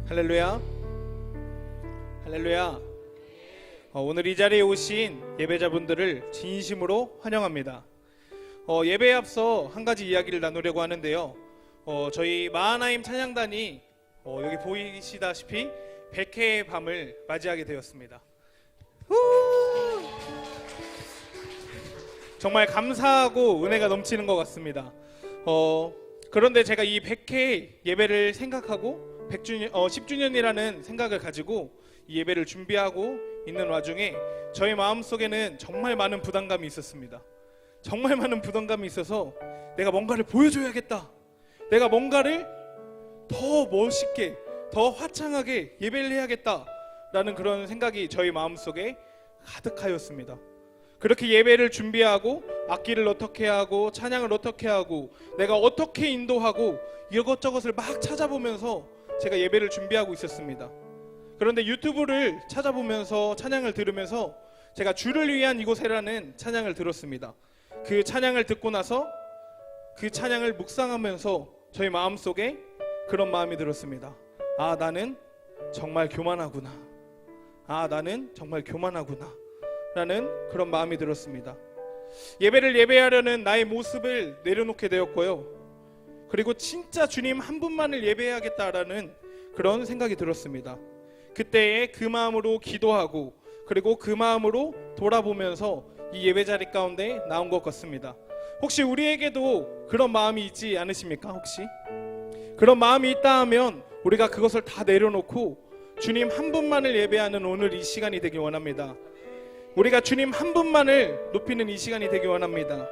할렐루야. 할렐루야. 오늘 이 자리에 오신 예배자분들을 진심으로 환영합니다. 예배에 앞서 한 가지 이야기를 나누려고 하는데요. 저희 마하나임 찬양단이 여기 보이시다시피 100회의 밤을 맞이하게 되었습니다. 정말 감사하고 은혜가 넘치는 것 같습니다. 그런데 제가 이 100회 예배를 생각하고 10주년이라는 생각을 가지고 이 예배를 준비하고 있는 와중에 저희 마음속에는 정말 많은 부담감이 있었습니다. 정말 많은 부담감이 있어서 내가 뭔가를 보여줘야겠다, 내가 뭔가를 더 멋있게, 더 화창하게 예배를 해야겠다라는 그런 생각이 저희 마음속에 가득하였습니다. 그렇게 예배를 준비하고 악기를 어떻게 하고 찬양을 어떻게 하고 내가 어떻게 인도하고 이것저것을 막 찾아보면서 제가 예배를 준비하고 있었습니다. 그런데 유튜브를 찾아보면서 찬양을 들으면서 제가 주를 위한 이곳에라는 찬양을 들었습니다. 그 찬양을 듣고 나서 그 찬양을 묵상하면서 저희 마음속에 그런 마음이 들었습니다. 아, 나는 정말 교만하구나. 아, 나는 정말 교만하구나 라는 그런 마음이 들었습니다. 예배를 예배하려는 나의 모습을 내려놓게 되었고요. 그리고 진짜 주님 한 분만을 예배해야겠다라는 그런 생각이 들었습니다. 그때에 그 마음으로 기도하고 그리고 그 마음으로 돌아보면서 이 예배 자리 가운데 나온 것 같습니다. 혹시 우리에게도 그런 마음이 있지 않으십니까? 혹시 그런 마음이 있다 하면 우리가 그것을 다 내려놓고 주님 한 분만을 예배하는 오늘 이 시간이 되길 원합니다. 우리가 주님 한 분만을 높이는 이 시간이 되길 원합니다.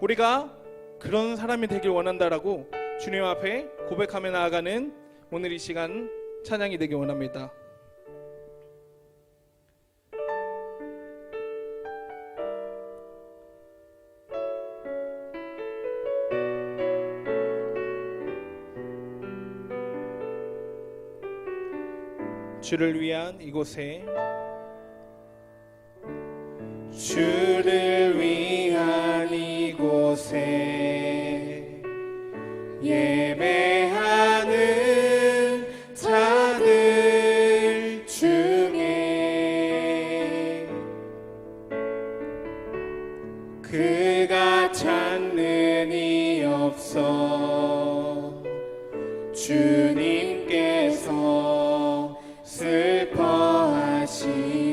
우리가 그런 사람이 되길 원한다라고 주님 앞에 고백하며 나아가는 오늘 이 시간 찬양이 되길 원합니다. 주를 위한 이곳에, 주를 위한 이곳에 예배하는 자들 중에 그가 찾는 이 없어 주님께서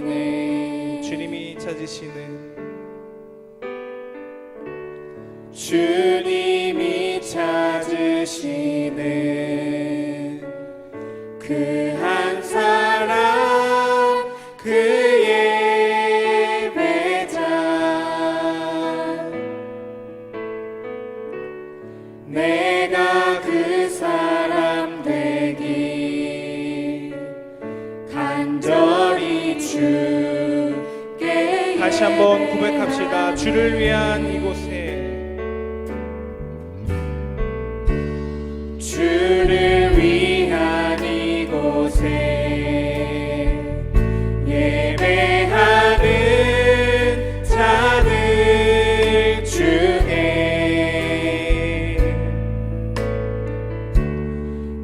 슬퍼하시네. 주님이 찾으시는, 주님이 찾으시는 그 한 사람, 그 예배자, 내가 그 사람 되길 간절히 주께. 다시 한번 고백합시다. 주를 위한 이곳에, 주를 위한 이곳에 예배하는 자들 중에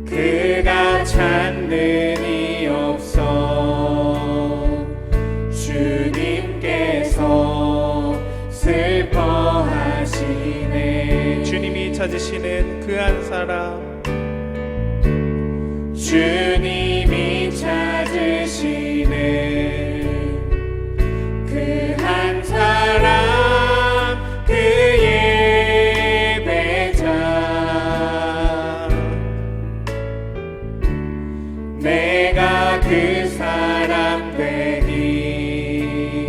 그가 찾는 이 없어 주님께서 슬퍼하시네. 주님이 찾으시는 그 한 사람, 주님이 찾으시는 그 한 사람, 그 예배자, 내가 그 사람 되길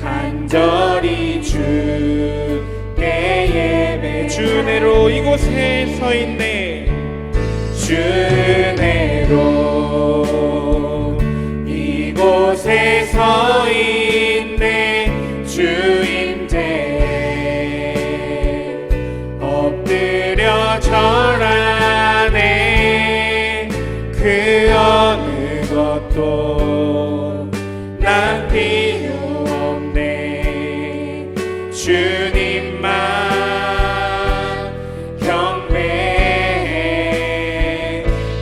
간절히 주께 예배. 주내로 이곳에 서 있네. 주내로 이곳에 서 있네. 주임제 엎드려 절하네. 그 어느 것도 난 필요 없네. 주님만 경배해.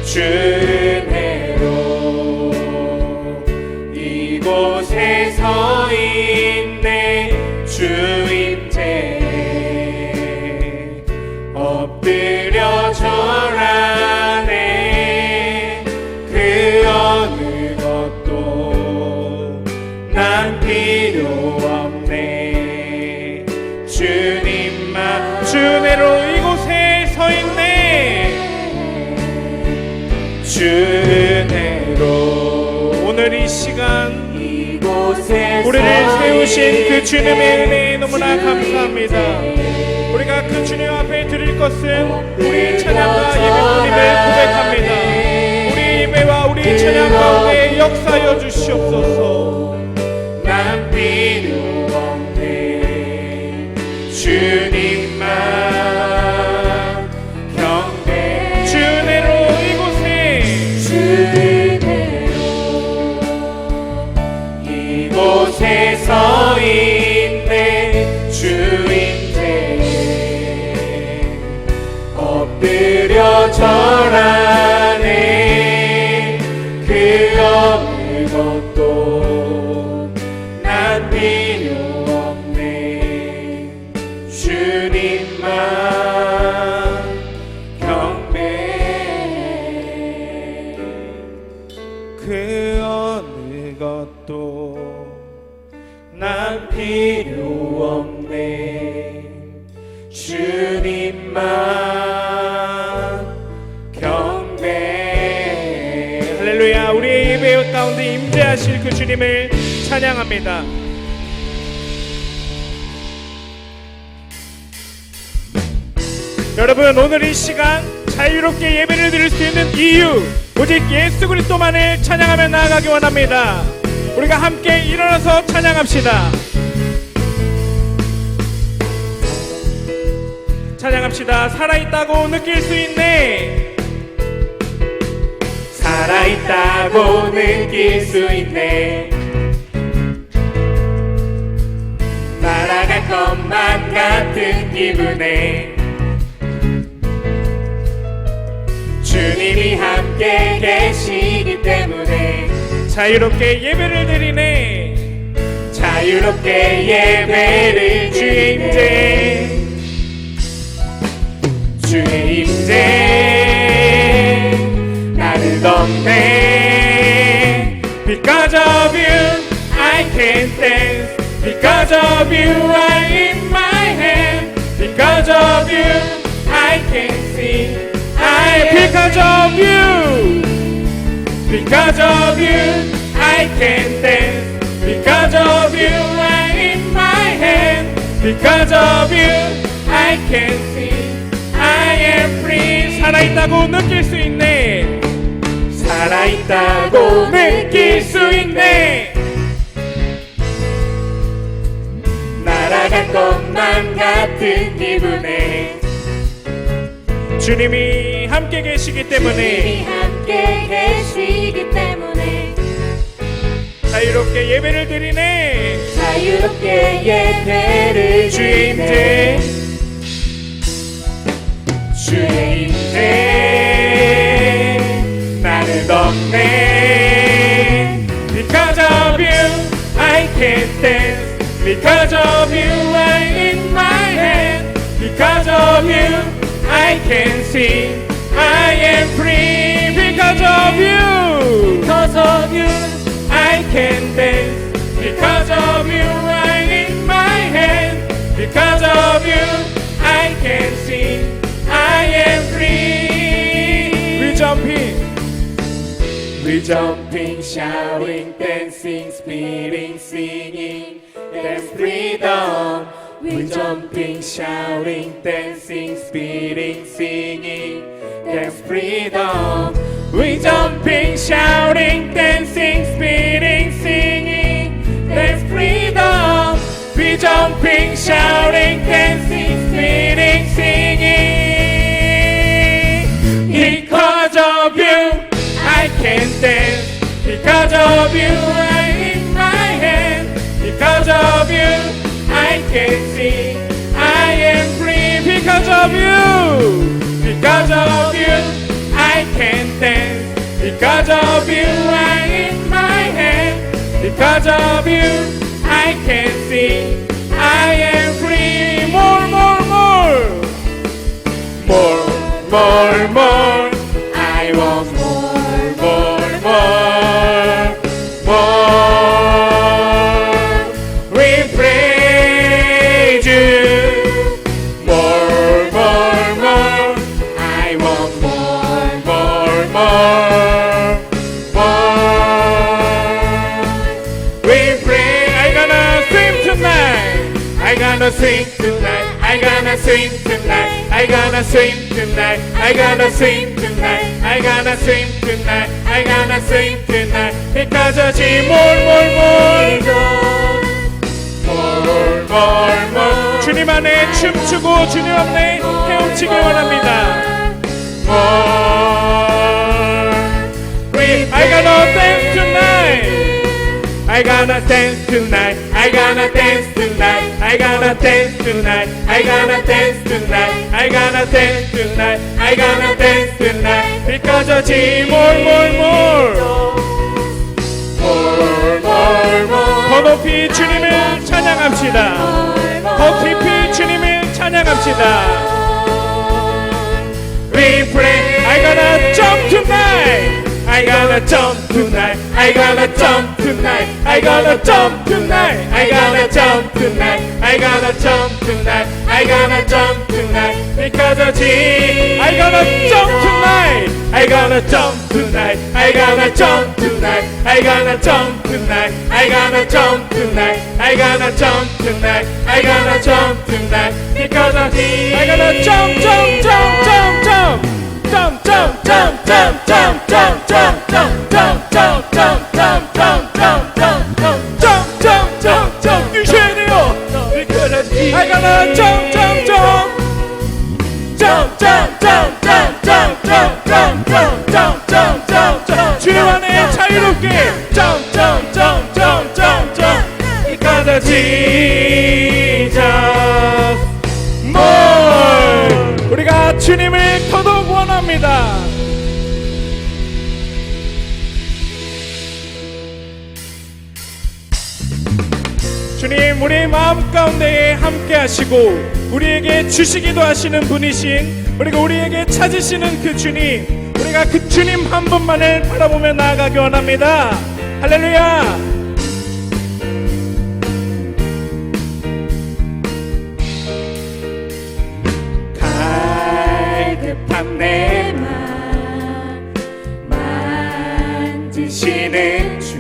주 은혜로 이곳에 서 있네. 주임제에 엎드려 절하네. 그 어느 것도 난 필요 없네. 주님만 주 은혜로 이곳에 서 있네. 주 은혜로 오늘 이 시간 이곳에 우리를 서 세우신 그 있네. 주님의 은혜에 너무나 감사합니다. 우리가 그 주님 앞에 드릴 것은 우리 찬양과 예배드림을 고백합니다. 우리 예배와 우리 찬양 가운데 역사하여 주시옵소서. 난 필요 없네. 주님만 경배. 주 은혜로 이곳에 주 은혜로 이곳에 서 있네. 주임제에 엎드려 절하네. 그 어느 것도 난 필요 없네. 주님만 경배. 그 어느 것도 난 필요 없네. 주님만 경배. 할렐루야. 우리의 예배 가운데 임재하실 그 주님을 찬양합니다. 여러분, 오늘 이 시간 자유롭게 예배를 드릴 수 있는 이유, 오직 예수 그리스도만을 찬양하며 나아가기 원합니다. 우리가 함께 일어나서 찬양합시다. 찬양합시다. 살아있다고 느낄 수 있네. 살아있다고 느낄 수 있네. 날아갈 것만 같은 기분에 주님이 함께 계시기 때문에 자유롭게 예배를 드리네. 자유롭게 예배를 주의 임재, 주의 임재 나를 덮네. Because of you I can dance. Because of you I lift my hand. Because of you I can sing. because of you, Because of you I can dance. Because of you I lift my hand. Because of you I can sing. I am free. 살아있다고 느낄 수 있네. 살아있다고 느낄 수 있네. 날아갈 것만 같은 기분에 주님이 함께 계시기 때문에 주님이 함께 계시기 때문에 자유롭게 예배를 드리네. 자유롭게 예배를 주의 임재, 주의 임재 나를 덮네. Because of you I can dance. Because of you I lift my hand. Because of you I can sing. I am free. Because of you. Because of you I can dance. Because of you I lift my hand. Because of you I can sing. I am free. We jumping, We jumping, shouting, dancing, speeding, singing. There's freedom. We jumping, shouting, dancing, speeding, singing. There's freedom. We jumping, shouting, dancing, speeding, singing. There's freedom. We jumping, shouting, dancing, speeding, singing. Because of you, I can dance. Because of you, I lift my hand. Because of you, I can sing. I am free. Because of you. Because of you, I can dance. Because of you I in my hand. Because of you I can see I am free. More, more, more. More, more, more. I want more, more, more. More. We praise you. More, more, more. I want more, more, more. More. We pray. I gonna sing tonight. I gonna sing tonight. I gonna sing tonight. I gonna sing tonight. I gonna sing tonight. I gonna sing tonight. I gonna sing tonight. Because of you, more, more, more. More, more, more. 주님 안에 춤추고 주님 안에 헤엄치길 원합니다. More. I gonna dance tonight. I gonna dance tonight. I gonna dance tonight. I gonna dance tonight. I gonna dance tonight. I gonna dance tonight. I gonna dance tonight. Because of you, more, more, more. More, more, more. 더 높이 주님을 찬양합시다. 더 깊이 주님을 찬양합시다. We pray. I gonna jump tonight. I gonna jump tonight. I gonna jump tonight. I gonna jump tonight. I gonna jump tonight. I gonna jump tonight. I gonna jump tonight. Because of you, I gonna jump tonight. I gonna jump tonight. I gonna jump tonight. I gonna jump tonight. I gonna jump tonight. I gonna jump tonight. I gonna jump tonight. Because of you, I gonna jump, jump, jump, jump, jump. Jump, jump, jump, jump, jump, jump, jump, jump, jump, jump, jump, jump, jump, jump, jump, jump, jump, jump, jump. 뛰셔야 돼요. I gonna jump, jump, jump, jump, jump, jump, jump, jump, jump, jump, jump, jump, jump, jump, jump. 주님 안에 자유롭게 jump, jump, jump, jump, jump, jump. Because of Jesus, more. 우리가 주님을 더더욱 원합니다. 주님, 우리 마음 가운데에 함께 하시고 우리에게 주시기도 하시는 분이신, 그리고 우리에게 찾으시는 그 주님, 우리가 그 주님 한 분만을 바라보며 나아가기 원합니다. 할렐루야. 갈급한 내 맘 만지시는 주,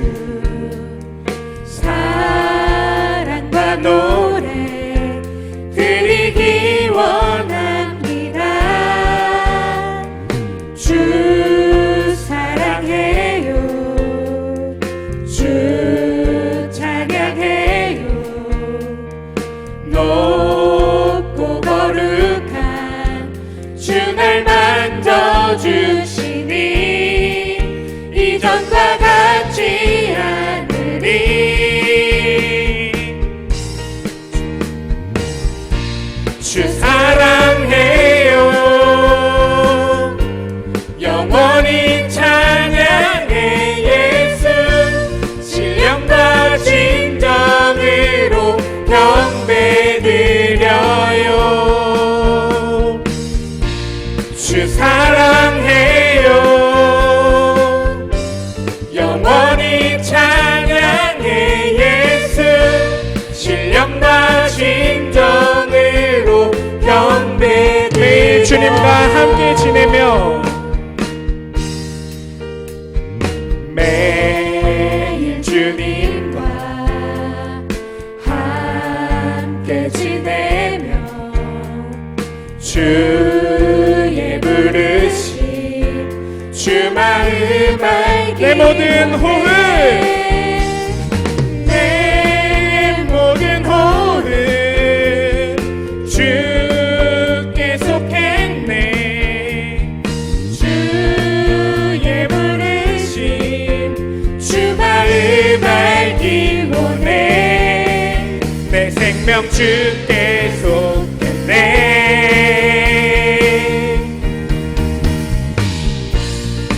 사랑과 노래 드리기 원합니다. 주 사랑해요. 주 찬양해요. 높고 거룩한 주 날 만져주시니 이전과 같지 않으리. 주 사랑해요. 영원히 찬양해 예수. 신령과 진정으로 경배드려요. 주 사랑해요. 영원히 찬양해 예수. 신령과 진정으로 경배드려요. 주님과 함께 지내며 매일 주님과 함께 지내며 주의 부르심 주 마음 알기. 내 모든 호흡, 내 모든 호흡 주께 속했네. 주의 부르심 주 마음 알기 원해. 내 생명 주께 속했네.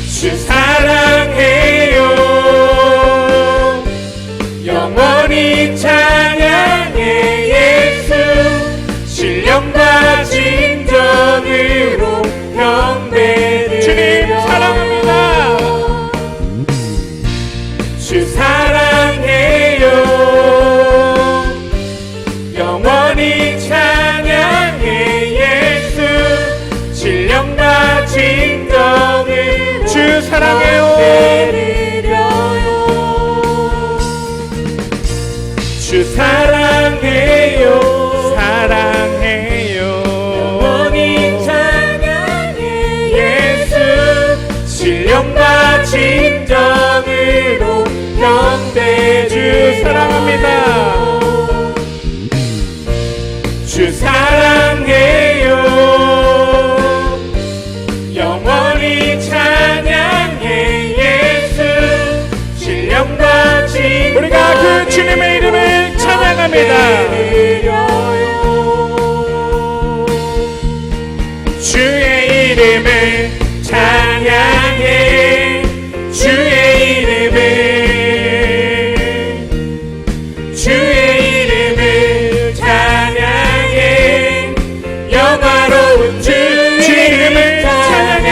주 사랑 주님의 이름을 찬양합니다. 주의 이름을 찬양해. 주의 이름을, 주의 이름을 찬양해. 영화로운 주의 이름을 찬양해.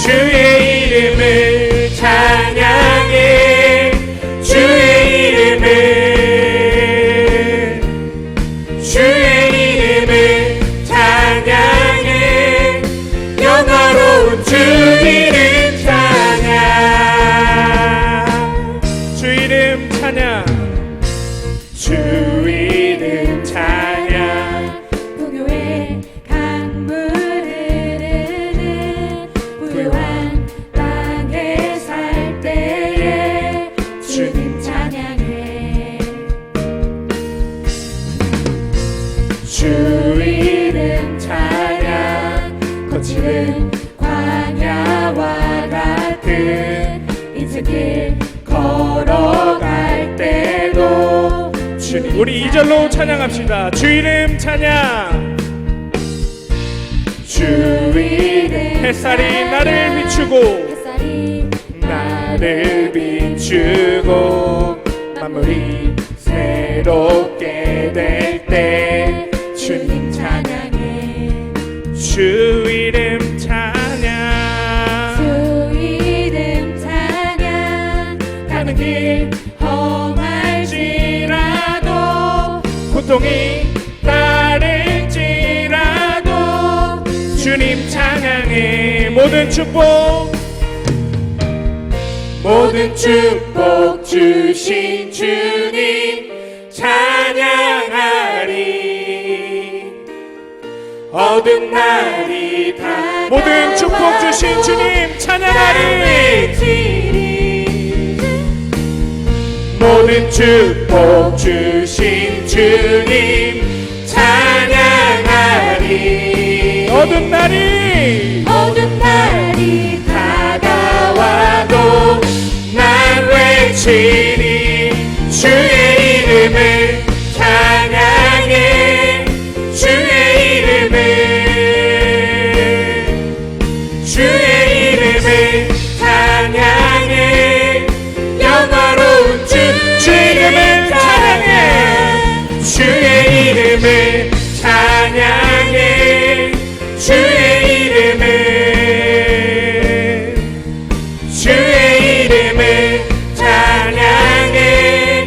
주의 이름을 찬양해. 주의 이름을, 주의 이름을 찬양해. 영화로운 주 이름 찬양. 주 이름 찬양. 주 이름 찬양. 풍요의 강물 흐르는 부유한 땅에 살 때에 주님 찬양해. 주 이름 찬양. 거칠은 광야와 같은 인생길 걸어갈 때도 주님 우리 2절로 찬양합시다. 주 이름 찬양. 주 이름 햇살이 나를 비추고 햇살이 나를 비추고 만물이 새롭게 될 때 주님 찬양해. 주 이름 찬양. 주 이름 찬양. 가는 길 험할지라도 고통이 따를지라도 주님 찬양해. 모든 축복 주신 주님 찬양하리. 어두운 날이 다 모든 축복 주신 주님 찬양하리. 모든 축복 주신 주님 찬양하리. 어두운 날이 다가와도 난 외치리. 주의 이름을 찬양해. 주의 이름을, 주의 이름을 찬양해. 영화로운 주의 이름을 찬양해. 주의 이름을 찬양해. 주의 이름을, 주의 이름을 찬양해.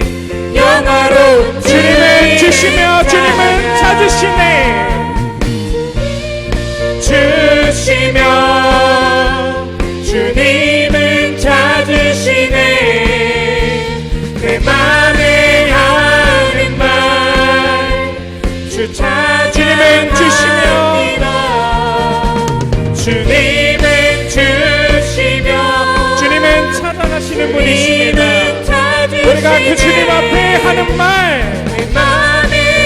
영화로운 주님을 주시며 주님을 찾으시네. 주시며 주님은 찾으시네. 내 맘에 하는 말 주 주님은 주시며 주님은 주시며 주님은 찾아가시는 분이십니다. 우리가 그 주님 앞에 하는 말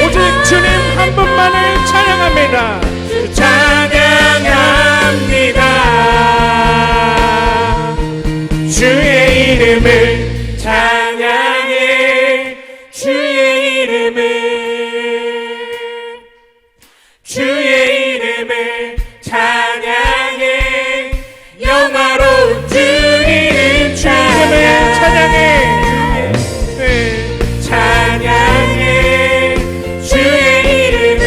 오직 주님 한 분만을 찬양합니다. 찬양합니다. 주의 이름을 찬양해. 주의 이름을, 주의 이름을 찬양해. 영화로운 주 이름 찬양해. 찬양해. 주의 이름을,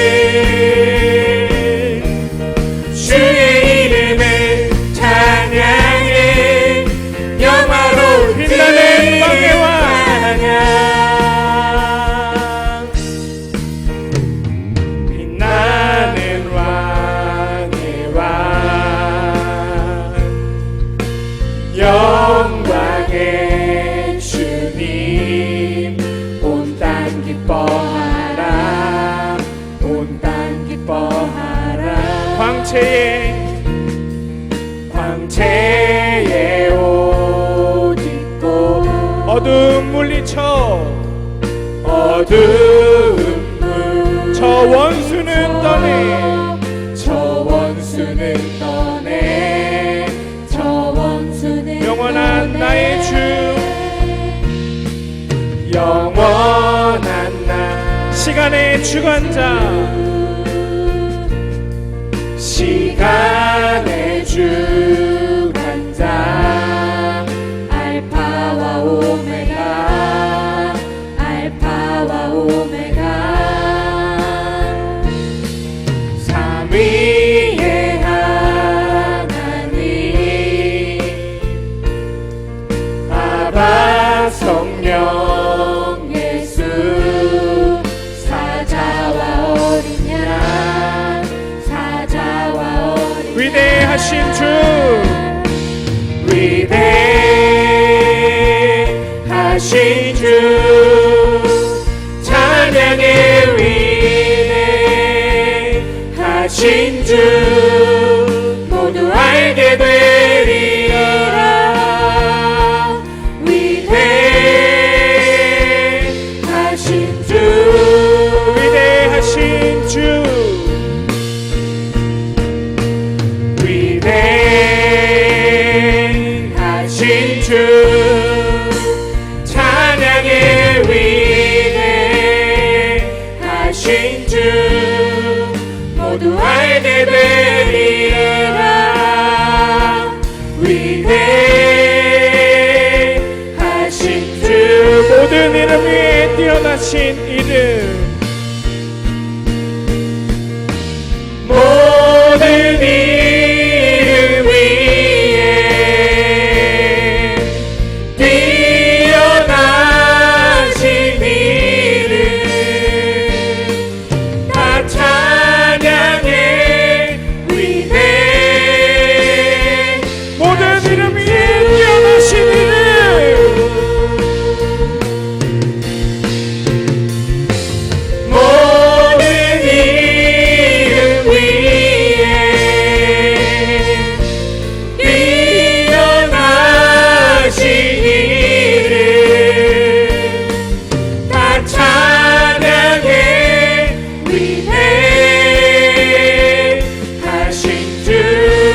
주의 이름을 찬양해. 영화로운 빛나는 왕의 왕, 빛나는 왕의 왕, 영광의 주님. 온 땅 기뻐하라. 온 땅 기뻐하라. 광채에 옷 입고 어두움 물리쳐. 어두움 저 원수는 떠내. 저 원수는 떠내. 저 원수는 영원한 나의 주. 시간의 주관자, 시간의 주관자, 알파와 오메가, 알파와 오메가, 삼위의 하나님, 아바 성령 예수, 사자와 어린 양, 사자와 어린 양, 위대하신 주, 위대하신 주, 찬양의 위대하신 주, 모두 알게 되리라. 위대하신 주, 위대하신 주, 위대하신 주, 찬양의 위대하신 주, 모두 알게 되리라. 위대하신 주, 모든 이름 위에 뛰어나신 이름, 모든 이름 위에 뛰어나신 이름, 다 찬양의 위대, 모든 이름 위에 뛰어나신 이름, 모든 이름 위에 뛰어나신 이름, 다 찬양의 위대하신 주,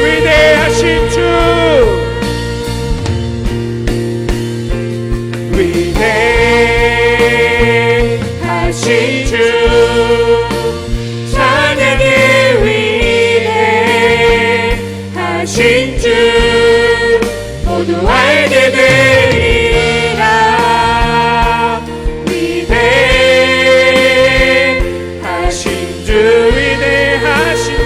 위대하신 주, 위대하신 주, 찬양의 위대하신 주, 모두 알게 되리라. 위대하신 주, 위대하신 주,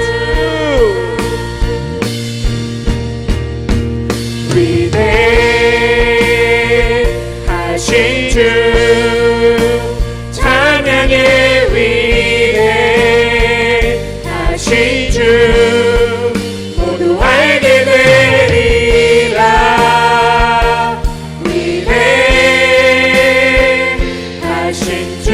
위대하신 주, 찬양의 위대하신 주, 모두 알게 되리라. 위대하신 주,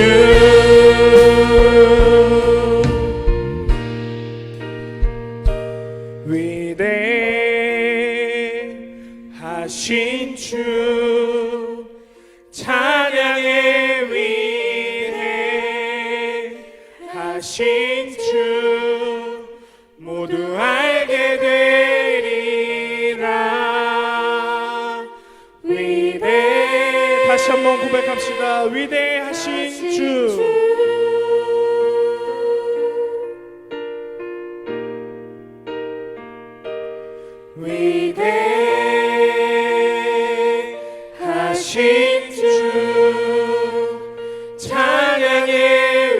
위대하신 주, 찬양의 위대하신 주, 모두 알게 되리라. 다시 한번 고백합시다. 위대하신 주, 위대하신 주, 찬양의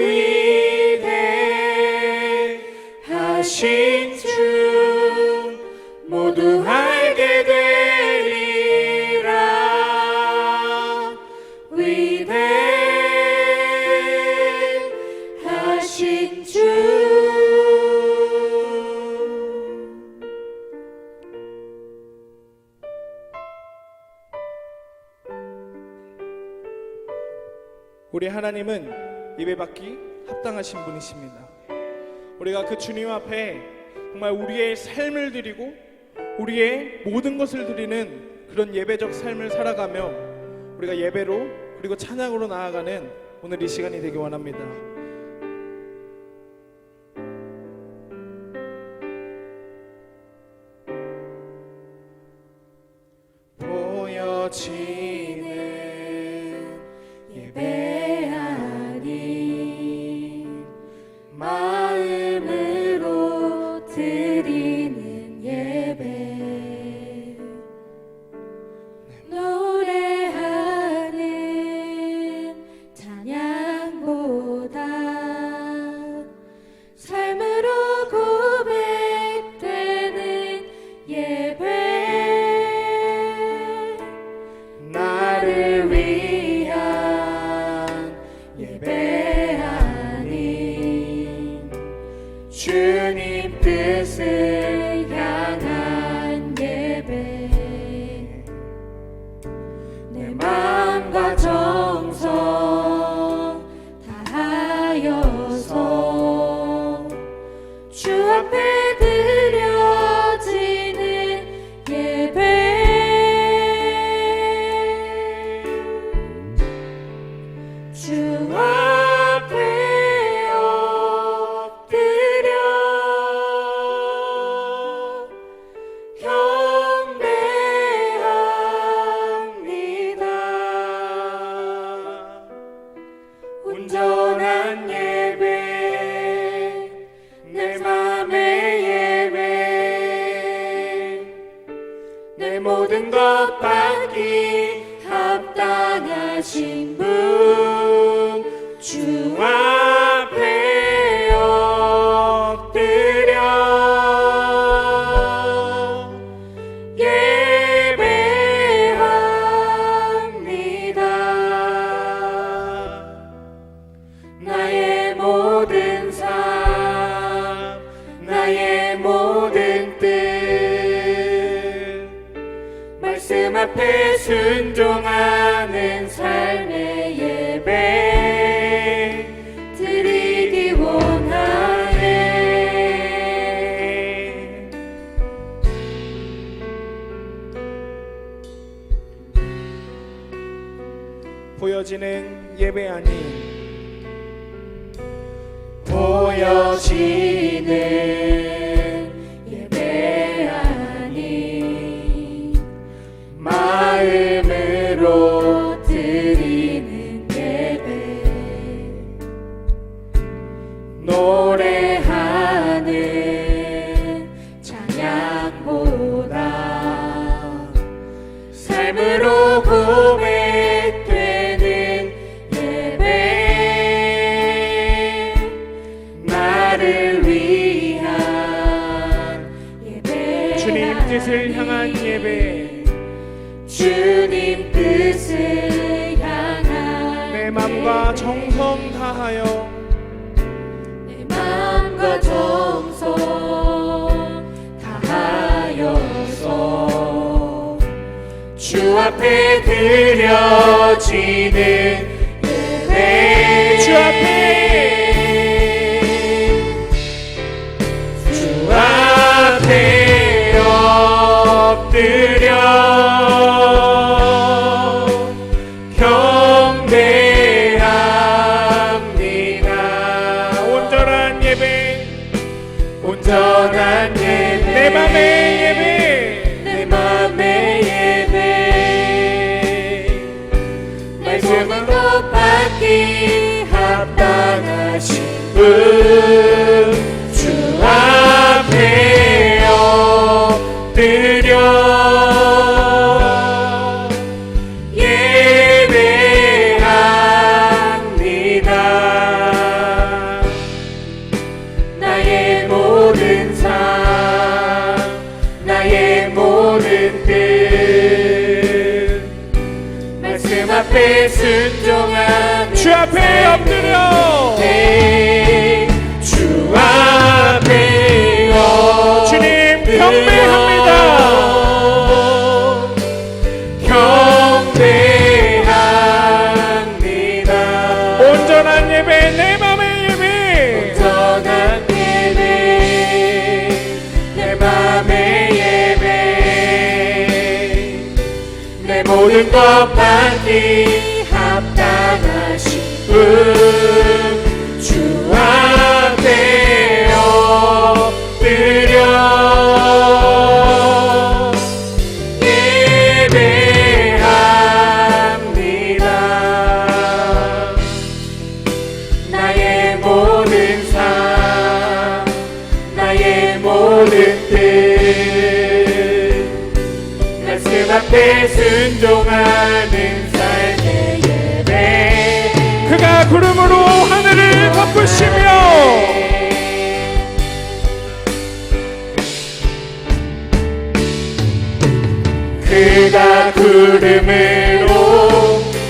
위대하신 주, 모두 알게 되리라. 위대하신 주. 우리 하나님은 예배받기 합당하신 분이십니다. 우리가 그 주님 앞에 정말 우리의 삶을 드리고 우리의 모든 것을 드리는 그런 예배적 삶을 살아가며 우리가 예배로 그리고 찬양으로 나아가는 오늘 이 시간이 되기 원합니다. 보여지는 예배 예배하니 것 받기 합당하신 분 주 앞에 엎드려 예배합니다. 나의 모든 삶, 나의 모든 뜻, 말씀 앞에 순종하는 삶의 예배 드리기 원하네. 보여지는 예배 아닌 보여지는 예배 아닌 마음으로 드리는 예배 노래하는 찬양보다 삶으로 고백되는 예배 나를 위한 예배 주님 뜻을 향한 예배 주님 뜻을 향한 내 맘과 정성 다하여 내 맘과 정성 다하여서 주 앞에 드려지는 예배 주 앞에 주 앞에 엎드려 경배합니다. 온전한 예배 온전한 예배 내 맘의 예배 내 맘의 예배 말씀은 것 받기 합당하신 분 주 앞에 엎드려 예배합니다. 나의 모든 삶 나의 모든 뜻 말씀 앞에 순종하는 주 앞에 엎드려 주 앞에 주님 경배합니다. 경배합니다. 온전한 예배 내 맘의 예배 온전한 예배 내 맘의 예배 내 모든 것 받기 합당하신 분 주 앞에 엎드려 예배합니다. 나의 모든 삶 나의 모든 뜻 말씀 앞에 순종하는 삶의 예배 그가 구름으로 하늘을 덮으시며 그가 구름으로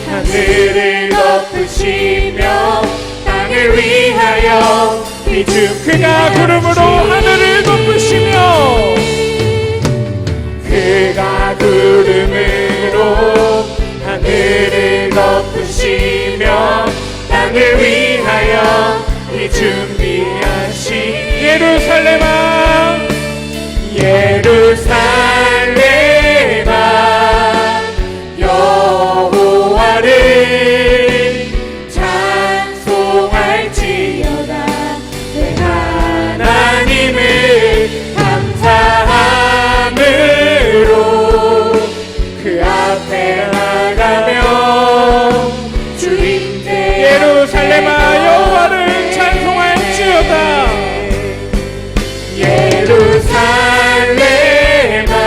하늘을 덮으시며 땅을 위하여 비춤 그가 구름으로 하늘을 덮으시며 그가 구름으로 하늘을 덮으시며 땅을 위하여 이 준비하신 예루살렘아 예루살렘아 여호와를 찬송할지어다 내 하나님을 감사함으로 그 앞에 나가며 주인께 예루살렘아 여호와를 찬송할지어다 예루살렘아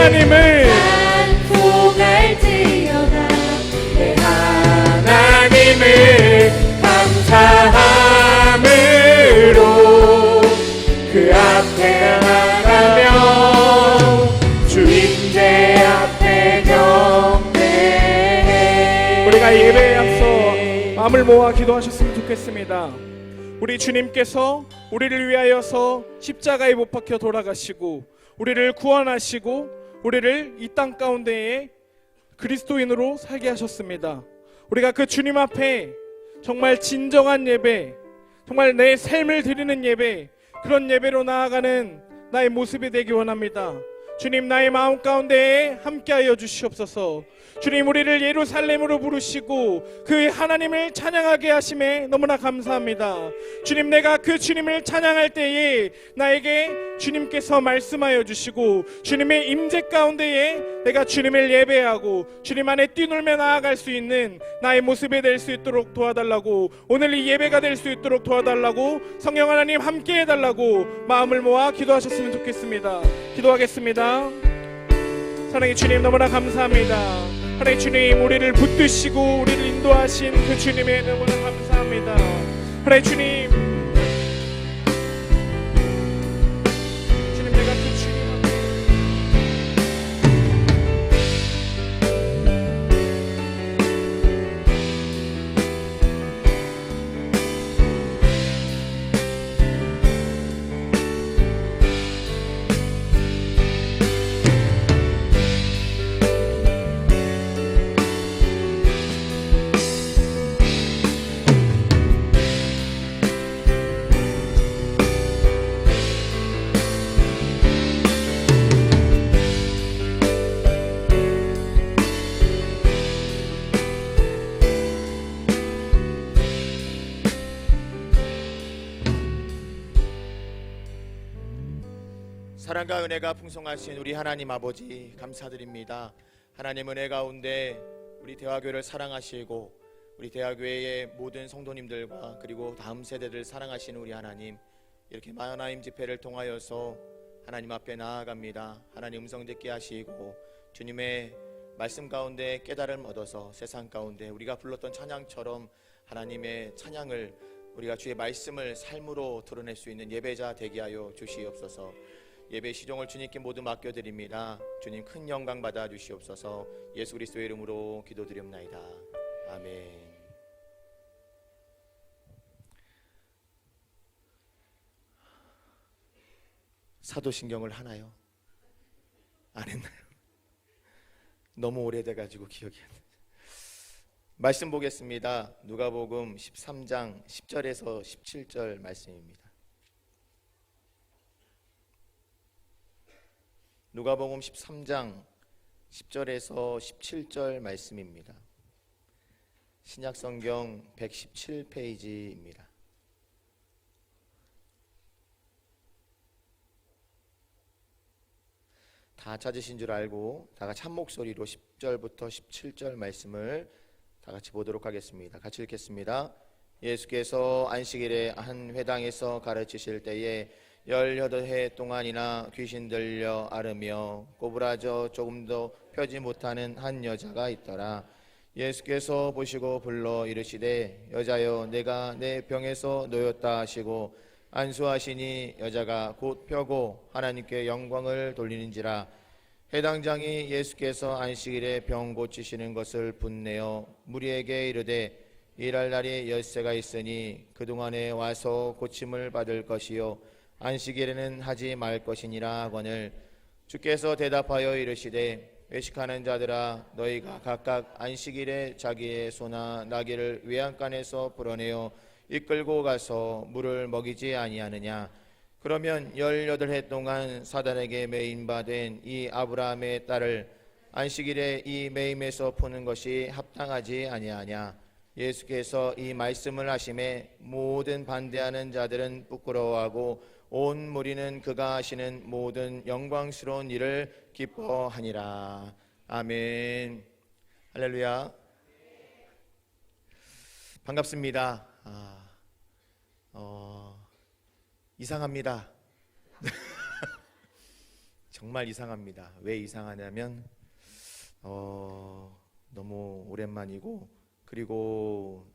하나님을 찬송할지어다. 내 하나님을 감사함으로 그 앞에 나가며 주 임재 앞에 경배해. 우리가 예배에 앞서 마음을 모아 기도하셨으면 좋겠습니다. 우리 주님께서 우리를 위하여서 십자가에 못 박혀 돌아가시고 우리를 구원하시고 우리를 이 땅 가운데에 그리스도인으로 살게 하셨습니다. 우리가 그 주님 앞에 정말 진정한 예배, 정말 내 삶을 드리는 예배, 그런 예배로 나아가는 나의 모습이 되기 원합니다. 주님, 나의 마음 가운데에 함께하여 주시옵소서. 주님, 우리를 예루살렘으로 부르시고 그 하나님을 찬양하게 하심에 너무나 감사합니다. 주님, 내가 그 주님을 찬양할 때에 나에게 주님께서 말씀하여 주시고 주님의 임재 가운데에 내가 주님을 예배하고 주님 안에 뛰놀며 나아갈 수 있는 나의 모습이 될 수 있도록 도와달라고, 오늘 이 예배가 될 수 있도록 도와달라고, 성령 하나님 함께 해달라고 마음을 모아 기도하셨으면 좋겠습니다. 기도하겠습니다. 사랑의 주님, 너무나 감사합니다. 하나님 주님, 우리를 붙드시고 우리를 인도하신 그 주님에 너무나 감사합니다. 하나님 주님, 주님, 내가 그 주님 사랑과 은혜가 풍성하신 우리 하나님 아버지 감사드립니다. 하나님 은혜 가운데 우리 대화교회를 사랑하시고 우리 대화교회의 모든 성도님들과 그리고 다음 세대들 사랑하시는 우리 하나님, 이렇게 마하나임 집회를 통하여서 하나님 앞에 나아갑니다. 하나님 음성 듣게 하시고 주님의 말씀 가운데 깨달음 얻어서 세상 가운데 우리가 불렀던 찬양처럼 하나님의 찬양을, 우리가 주의 말씀을 삶으로 드러낼 수 있는 예배자 되게 하여 주시옵소서. 예배 시종을 주님께 모두 맡겨드립니다. 주님 큰 영광 받아 주시옵소서. 예수 그리스도의 이름으로 기도드립나이다. 아멘. 사도신경을 하나요? 안 했나요? 너무 오래돼가지고 기억이 안 나요. 말씀 보겠습니다. 누가복음 13장 10절에서 17절 말씀입니다. 누가복음 13장 10절에서 17절 말씀입니다. 신약성경 117페이지입니다. 다 찾으신 줄 알고 다 같이 한 목소리로 10절부터 17절 말씀을 다 같이 보도록 하겠습니다. 같이 읽겠습니다. 예수께서 안식일에 한 회당에서 가르치실 때에 18해 동안이나 귀신 들려 앓으며 꼬부라져 조금도 펴지 못하는 한 여자가 있더라. 예수께서 보시고 불러 이르시되 여자여 내가 내 병에서 놓였다 하시고 안수하시니 여자가 곧 펴고 하나님께 영광을 돌리는지라. 해당장이 예수께서 안식일에 병 고치시는 것을 분내어 무리에게 이르되 일할 날이 엿새가 있으니 그동안에 와서 고침을 받을 것이요 안식일에는 하지 말 것이니라 하거늘 주께서 대답하여 이르시되 외식하는 자들아 너희가 각각 안식일에 자기의 소나 나귀를 외양간에서 풀어내어 이끌고 가서 물을 먹이지 아니하느냐. 그러면 18해 동안 사단에게 매인 바 된 이 아브라함의 딸을 안식일에 이 매임에서 푸는 것이 합당하지 아니하냐. 예수께서 이 말씀을 하심에 모든 반대하는 자들은 부끄러워하고 온 무리는 그가 하시는 모든 영광스러운 일을 기뻐하니라. 아멘. 할렐루야. 반갑습니다. 이상합니다. 정말 이상합니다. 왜 이상하냐면 너무 오랜만이고, 그리고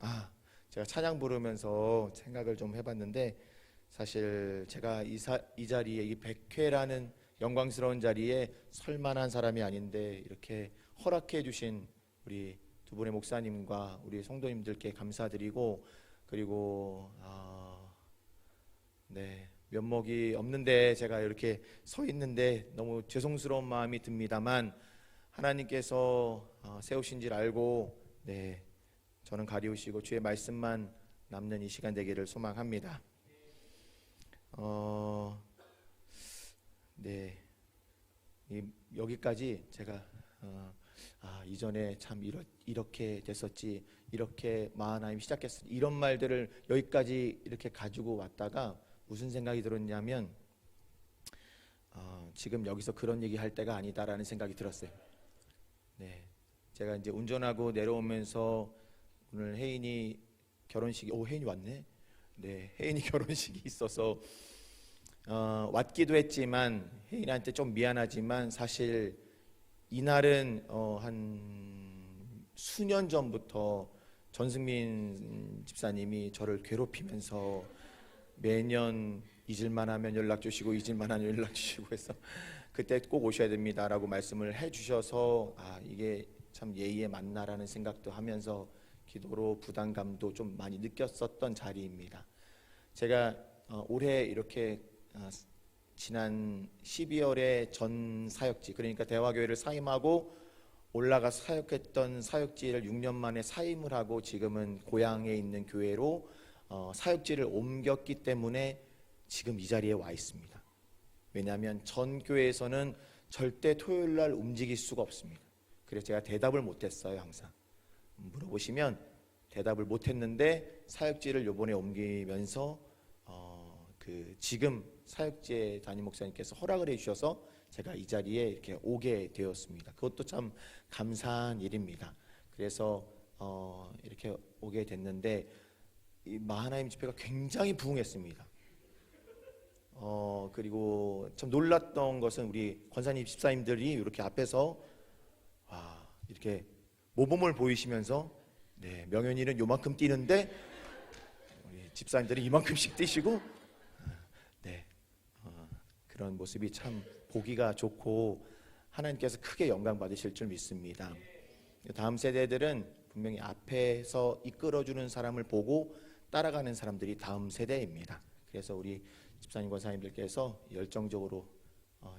제가 찬양 부르면서 생각을 좀 해봤는데, 사실 제가 이 자리에, 이 100회라는 영광스러운 자리에 설 만한 사람이 아닌데, 이렇게 허락해 주신 우리 두 분의 목사님과 우리 성도님들께 감사드리고, 그리고 면목이 없는데 제가 이렇게 서 있는데 너무 죄송스러운 마음이 듭니다만, 하나님께서 세우신 줄 알고 저는 가리우시고 주의 말씀만 남는 이 시간 되기를 소망합니다. 여기까지 제가 이전에 참 이렇게 됐었지, 이렇게 마하나임 시작했었지, 이런 말들을 여기까지 이렇게 가지고 왔다가 무슨 생각이 들었냐면, 지금 여기서 그런 얘기 할 때가 아니다라는 생각이 들었어요. 제가 이제 운전하고 내려오면서 오늘 혜인이 결혼식이, 혜인이 왔네. 혜인이 결혼식이 있어서 왔기도 했지만 혜인한테 좀 미안하지만, 사실 이날은 한 수년 전부터 전승민 집사님이 저를 괴롭히면서 매년 잊을만 하면 연락 주시고 잊을만 하면 연락 주시고 해서 그때 꼭 오셔야 됩니다라고 말씀을 해주셔서 이게 참 예의에 맞나라는 생각도 하면서 기도로 부담감도 좀 많이 느꼈었던 자리입니다. 제가 올해 이렇게 지난 12월에 전 사역지, 그러니까 대화교회를 사임하고 올라가 사역했던 사역지를 6년 만에 사임을 하고 지금은 고향에 있는 교회로 사역지를 옮겼기 때문에 지금 이 자리에 와 있습니다. 왜냐하면 전 교회에서는 절대 토요일 날 움직일 수가 없습니다. 그래서 제가 대답을 못했어요. 항상 물어보시면 대답을 못했는데, 사역지를 이번에 옮기면서 지금 사역지의 담임 목사님께서 허락을 해주셔서 제가 이 자리에 이렇게 오게 되었습니다. 그것도 참 감사한 일입니다. 그래서 이렇게 오게 됐는데, 이 마하나임 집회가 굉장히 부흥했습니다. 그리고 참 놀랐던 것은 우리 권사님 집사님들이 이렇게 앞에서 이렇게 모범을 보이시면서 명현이는 요만큼 뛰는데 우리 집사님들이 이만큼씩 뛰시고 그런 모습이 참 보기가 좋고 하나님께서 크게 영광 받으실 줄 믿습니다. 다음 세대들은 분명히 앞에서 이끌어주는 사람을 보고 따라가는 사람들이 다음 세대입니다. 그래서 우리 집사님 권사님들께서 열정적으로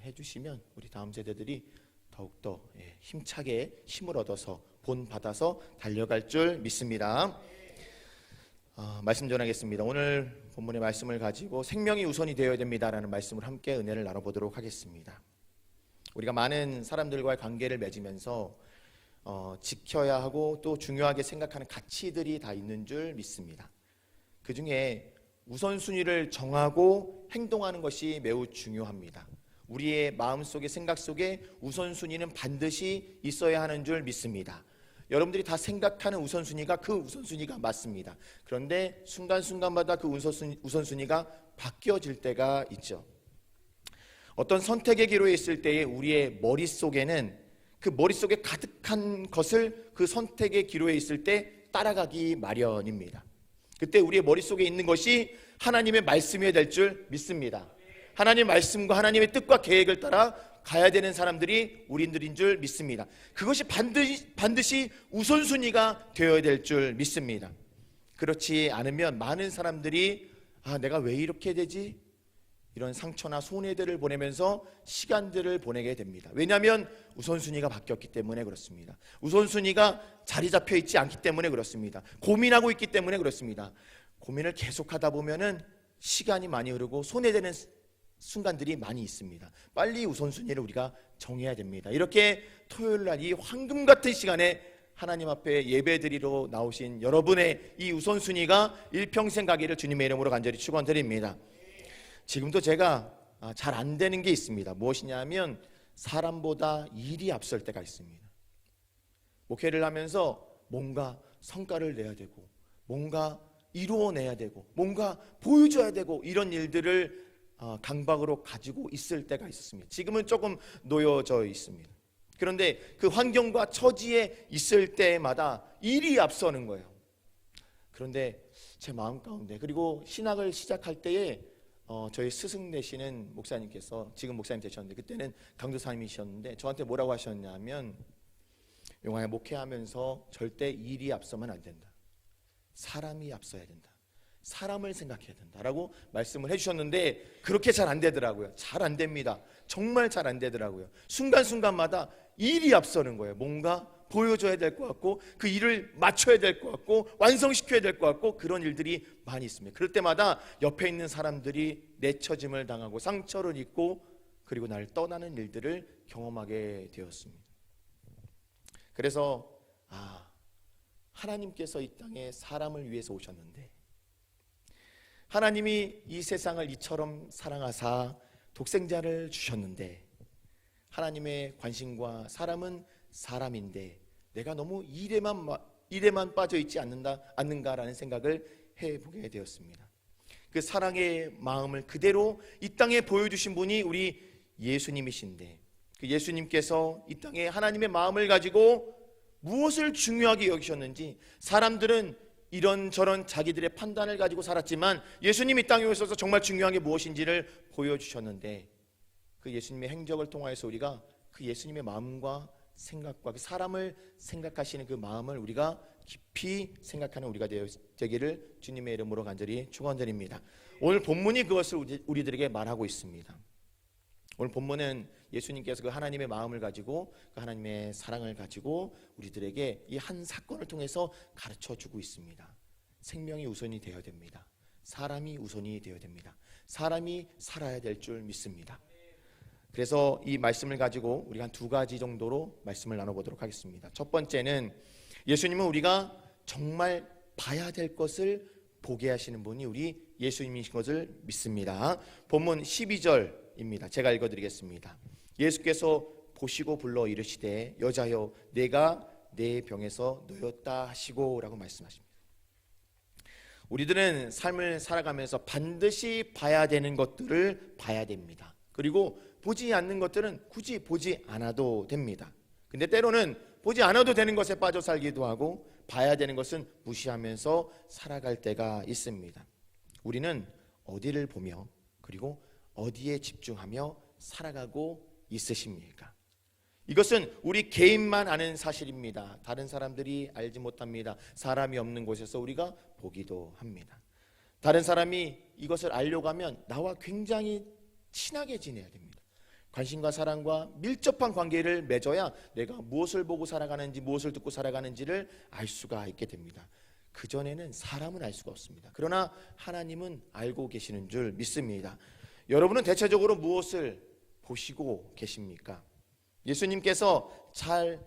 해주시면 우리 다음 세대들이 더욱더 힘차게 힘을 얻어서 본받아서 달려갈 줄 믿습니다. 말씀 전하겠습니다. 오늘 본문의 말씀을 가지고 생명이 우선이 되어야 됩니다라는 말씀을 함께 은혜를 나눠보도록 하겠습니다. 우리가 많은 사람들과의 관계를 맺으면서 지켜야 하고 또 중요하게 생각하는 가치들이 다 있는 줄 믿습니다. 그 중에 우선순위를 정하고 행동하는 것이 매우 중요합니다. 우리의 마음속에 생각 속에 우선순위는 반드시 있어야 하는 줄 믿습니다. 여러분들이 다 생각하는 우선순위가 그 우선순위가 맞습니다. 그런데 순간순간마다 그 우선순위가 바뀌어질 때가 있죠. 어떤 선택의 기로에 있을 때에 우리의 머릿속에는 그 머릿속에 가득한 것을 그 선택의 기로에 있을 때 따라가기 마련입니다. 그때 우리의 머릿속에 있는 것이 하나님의 말씀이어야 될 줄 믿습니다. 하나님의 말씀과 하나님의 뜻과 계획을 따라 가야 되는 사람들이 우리들인 줄 믿습니다. 그것이 반드시 우선순위가 되어야 될 줄 믿습니다. 그렇지 않으면 많은 사람들이 내가 왜 이렇게 되지? 이런 상처나 손해들을 보내면서 시간들을 보내게 됩니다. 왜냐하면 우선순위가 바뀌었기 때문에 그렇습니다. 우선순위가 자리 잡혀 있지 않기 때문에 그렇습니다. 고민하고 있기 때문에 그렇습니다. 고민을 계속하다 보면은 시간이 많이 흐르고 손해되는 순간들이 많이 있습니다. 빨리 우선순위를 우리가 정해야 됩니다. 이렇게 토요일날 이 황금 같은 시간에 하나님 앞에 예배드리러 나오신 여러분의 이 우선순위가 일평생 가기를 주님의 이름으로 간절히 축원드립니다. 지금도 제가 잘 안 되는 게 있습니다. 무엇이냐면 사람보다 일이 앞설 때가 있습니다. 목회를 하면서 뭔가 성과를 내야 되고 뭔가 이루어내야 되고 뭔가 보여줘야 되고 이런 일들을 강박으로 가지고 있을 때가 있었습니다. 지금은 조금 놓여져 있습니다. 그런데 그 환경과 처지에 있을 때마다 일이 앞서는 거예요. 그런데 제 마음 가운데, 그리고 신학을 시작할 때에 저희 스승 되시는 목사님께서, 지금 목사님 되셨는데 그때는 강도사님이셨는데, 저한테 뭐라고 하셨냐면, 용화야, 목회하면서 절대 일이 앞서면 안 된다. 사람이 앞서야 된다. 사람을 생각해야 된다라고 말씀을 해주셨는데, 그렇게 잘 안 되더라고요. 잘 안 됩니다. 정말 잘 안 되더라고요. 순간순간마다 일이 앞서는 거예요. 뭔가 보여줘야 될 것 같고, 그 일을 맞춰야 될 것 같고, 완성시켜야 될 것 같고, 그런 일들이 많이 있습니다. 그럴 때마다 옆에 있는 사람들이 내처짐을 당하고 상처를 입고, 그리고 나를 떠나는 일들을 경험하게 되었습니다. 그래서 하나님께서 이 땅에 사람을 위해서 오셨는데, 하나님이 이 세상을 이처럼 사랑하사 독생자를 주셨는데, 하나님의 관심과 사람은 사람인데 내가 너무 일에만 빠져 있지 않는가라는 생각을 해보게 되었습니다. 그 사랑의 마음을 그대로 이 땅에 보여주신 분이 우리 예수님이신데, 그 예수님께서 이 땅에 하나님의 마음을 가지고 무엇을 중요하게 여기셨는지, 사람들은 이런저런 자기들의 판단을 가지고 살았지만 예수님이 이 땅에 오셔서 정말 중요한 게 무엇인지를 보여주셨는데, 그 예수님의 행적을 통하여서 우리가 그 예수님의 마음과 생각과 그 사람을 생각하시는 그 마음을 우리가 깊이 생각하는 우리가 되기를 주님의 이름으로 간절히 축원드립니다. 오늘 본문이 그것을 우리들에게 말하고 있습니다. 오늘 본문은 예수님께서 그 하나님의 마음을 가지고, 그 하나님의 사랑을 가지고 우리들에게 이 한 사건을 통해서 가르쳐주고 있습니다. 생명이 우선이 되어야 됩니다. 사람이 우선이 되어야 됩니다. 사람이 살아야 될 줄 믿습니다. 그래서 이 말씀을 가지고 우리가 한 두 가지 정도로 말씀을 나눠보도록 하겠습니다. 첫 번째는, 예수님은 우리가 정말 봐야 될 것을 보게 하시는 분이 우리 예수님이신 것을 믿습니다. 본문 12절입니다. 제가 읽어드리겠습니다. 예수께서 보시고 불러 이르시되, 여자여 내가 내 병에서 놓였다 하시고 라고 말씀하십니다. 우리들은 삶을 살아가면서 반드시 봐야 되는 것들을 봐야 됩니다. 그리고 보지 않는 것들은 굳이 보지 않아도 됩니다. 근데 때로는 보지 않아도 되는 것에 빠져 살기도 하고, 봐야 되는 것은 무시하면서 살아갈 때가 있습니다. 우리는 어디를 보며, 그리고 어디에 집중하며 살아가고 있으십니까? 이것은 우리 개인만 아는 사실입니다. 다른 사람들이 알지 못합니다. 사람이 없는 곳에서 우리가 보기도 합니다. 다른 사람이 이것을 알려고 하면 나와 굉장히 친하게 지내야 됩니다. 관심과 사랑과 밀접한 관계를 맺어야 내가 무엇을 보고 살아가는지, 무엇을 듣고 살아가는지를 알 수가 있게 됩니다. 그전에는 사람은 알 수가 없습니다. 그러나 하나님은 알고 계시는 줄 믿습니다. 여러분은 대체적으로 무엇을 보시고 계십니까? 예수님께서 잘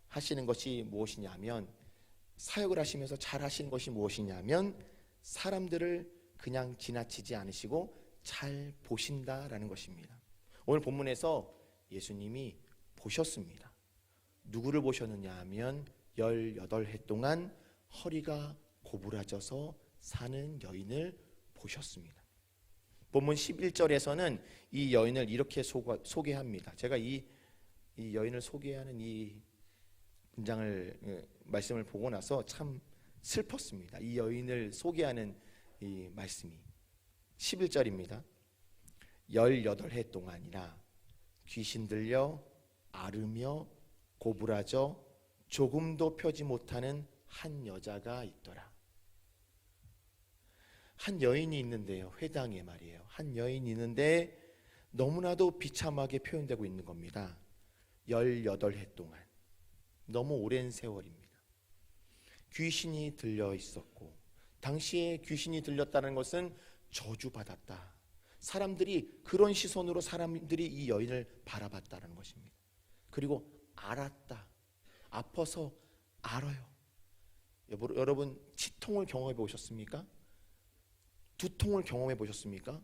하시는 것이 무엇이냐면, 사역을 하시면서 잘 하시는 것이 무엇이냐면, 사람들을 그냥 지나치지 않으시고 잘 보신다라는 것입니다. 오늘 본문에서 예수님이 보셨습니다. 누구를 보셨느냐 하면 18해 동안 허리가 고부라져서 사는 여인을 보셨습니다. 본문 11절에서는 이 여인을 이렇게 소개합니다. 제가 이 여인을 소개하는 이 문장을, 말씀을 보고 나서 참 슬펐습니다. 이 여인을 소개하는 이 말씀이 11절입니다. 18해 동안이나 귀신 들려 앓으며 고부라져 조금도 펴지 못하는 한 여자가 있더라. 한 여인이 있는데요, 회당에 말이에요. 한 여인이 있는데 너무나도 비참하게 표현되고 있는 겁니다. 18해 동안, 너무 오랜 세월입니다. 귀신이 들려 있었고, 당시에 귀신이 들렸다는 것은 저주받았다. 사람들이 그런 시선으로 사람들이 이 여인을 바라봤다는 것입니다. 그리고 알았다. 아파서 알아요. 여러분 치통을 경험해 보셨습니까? 두통을 경험해 보셨습니까?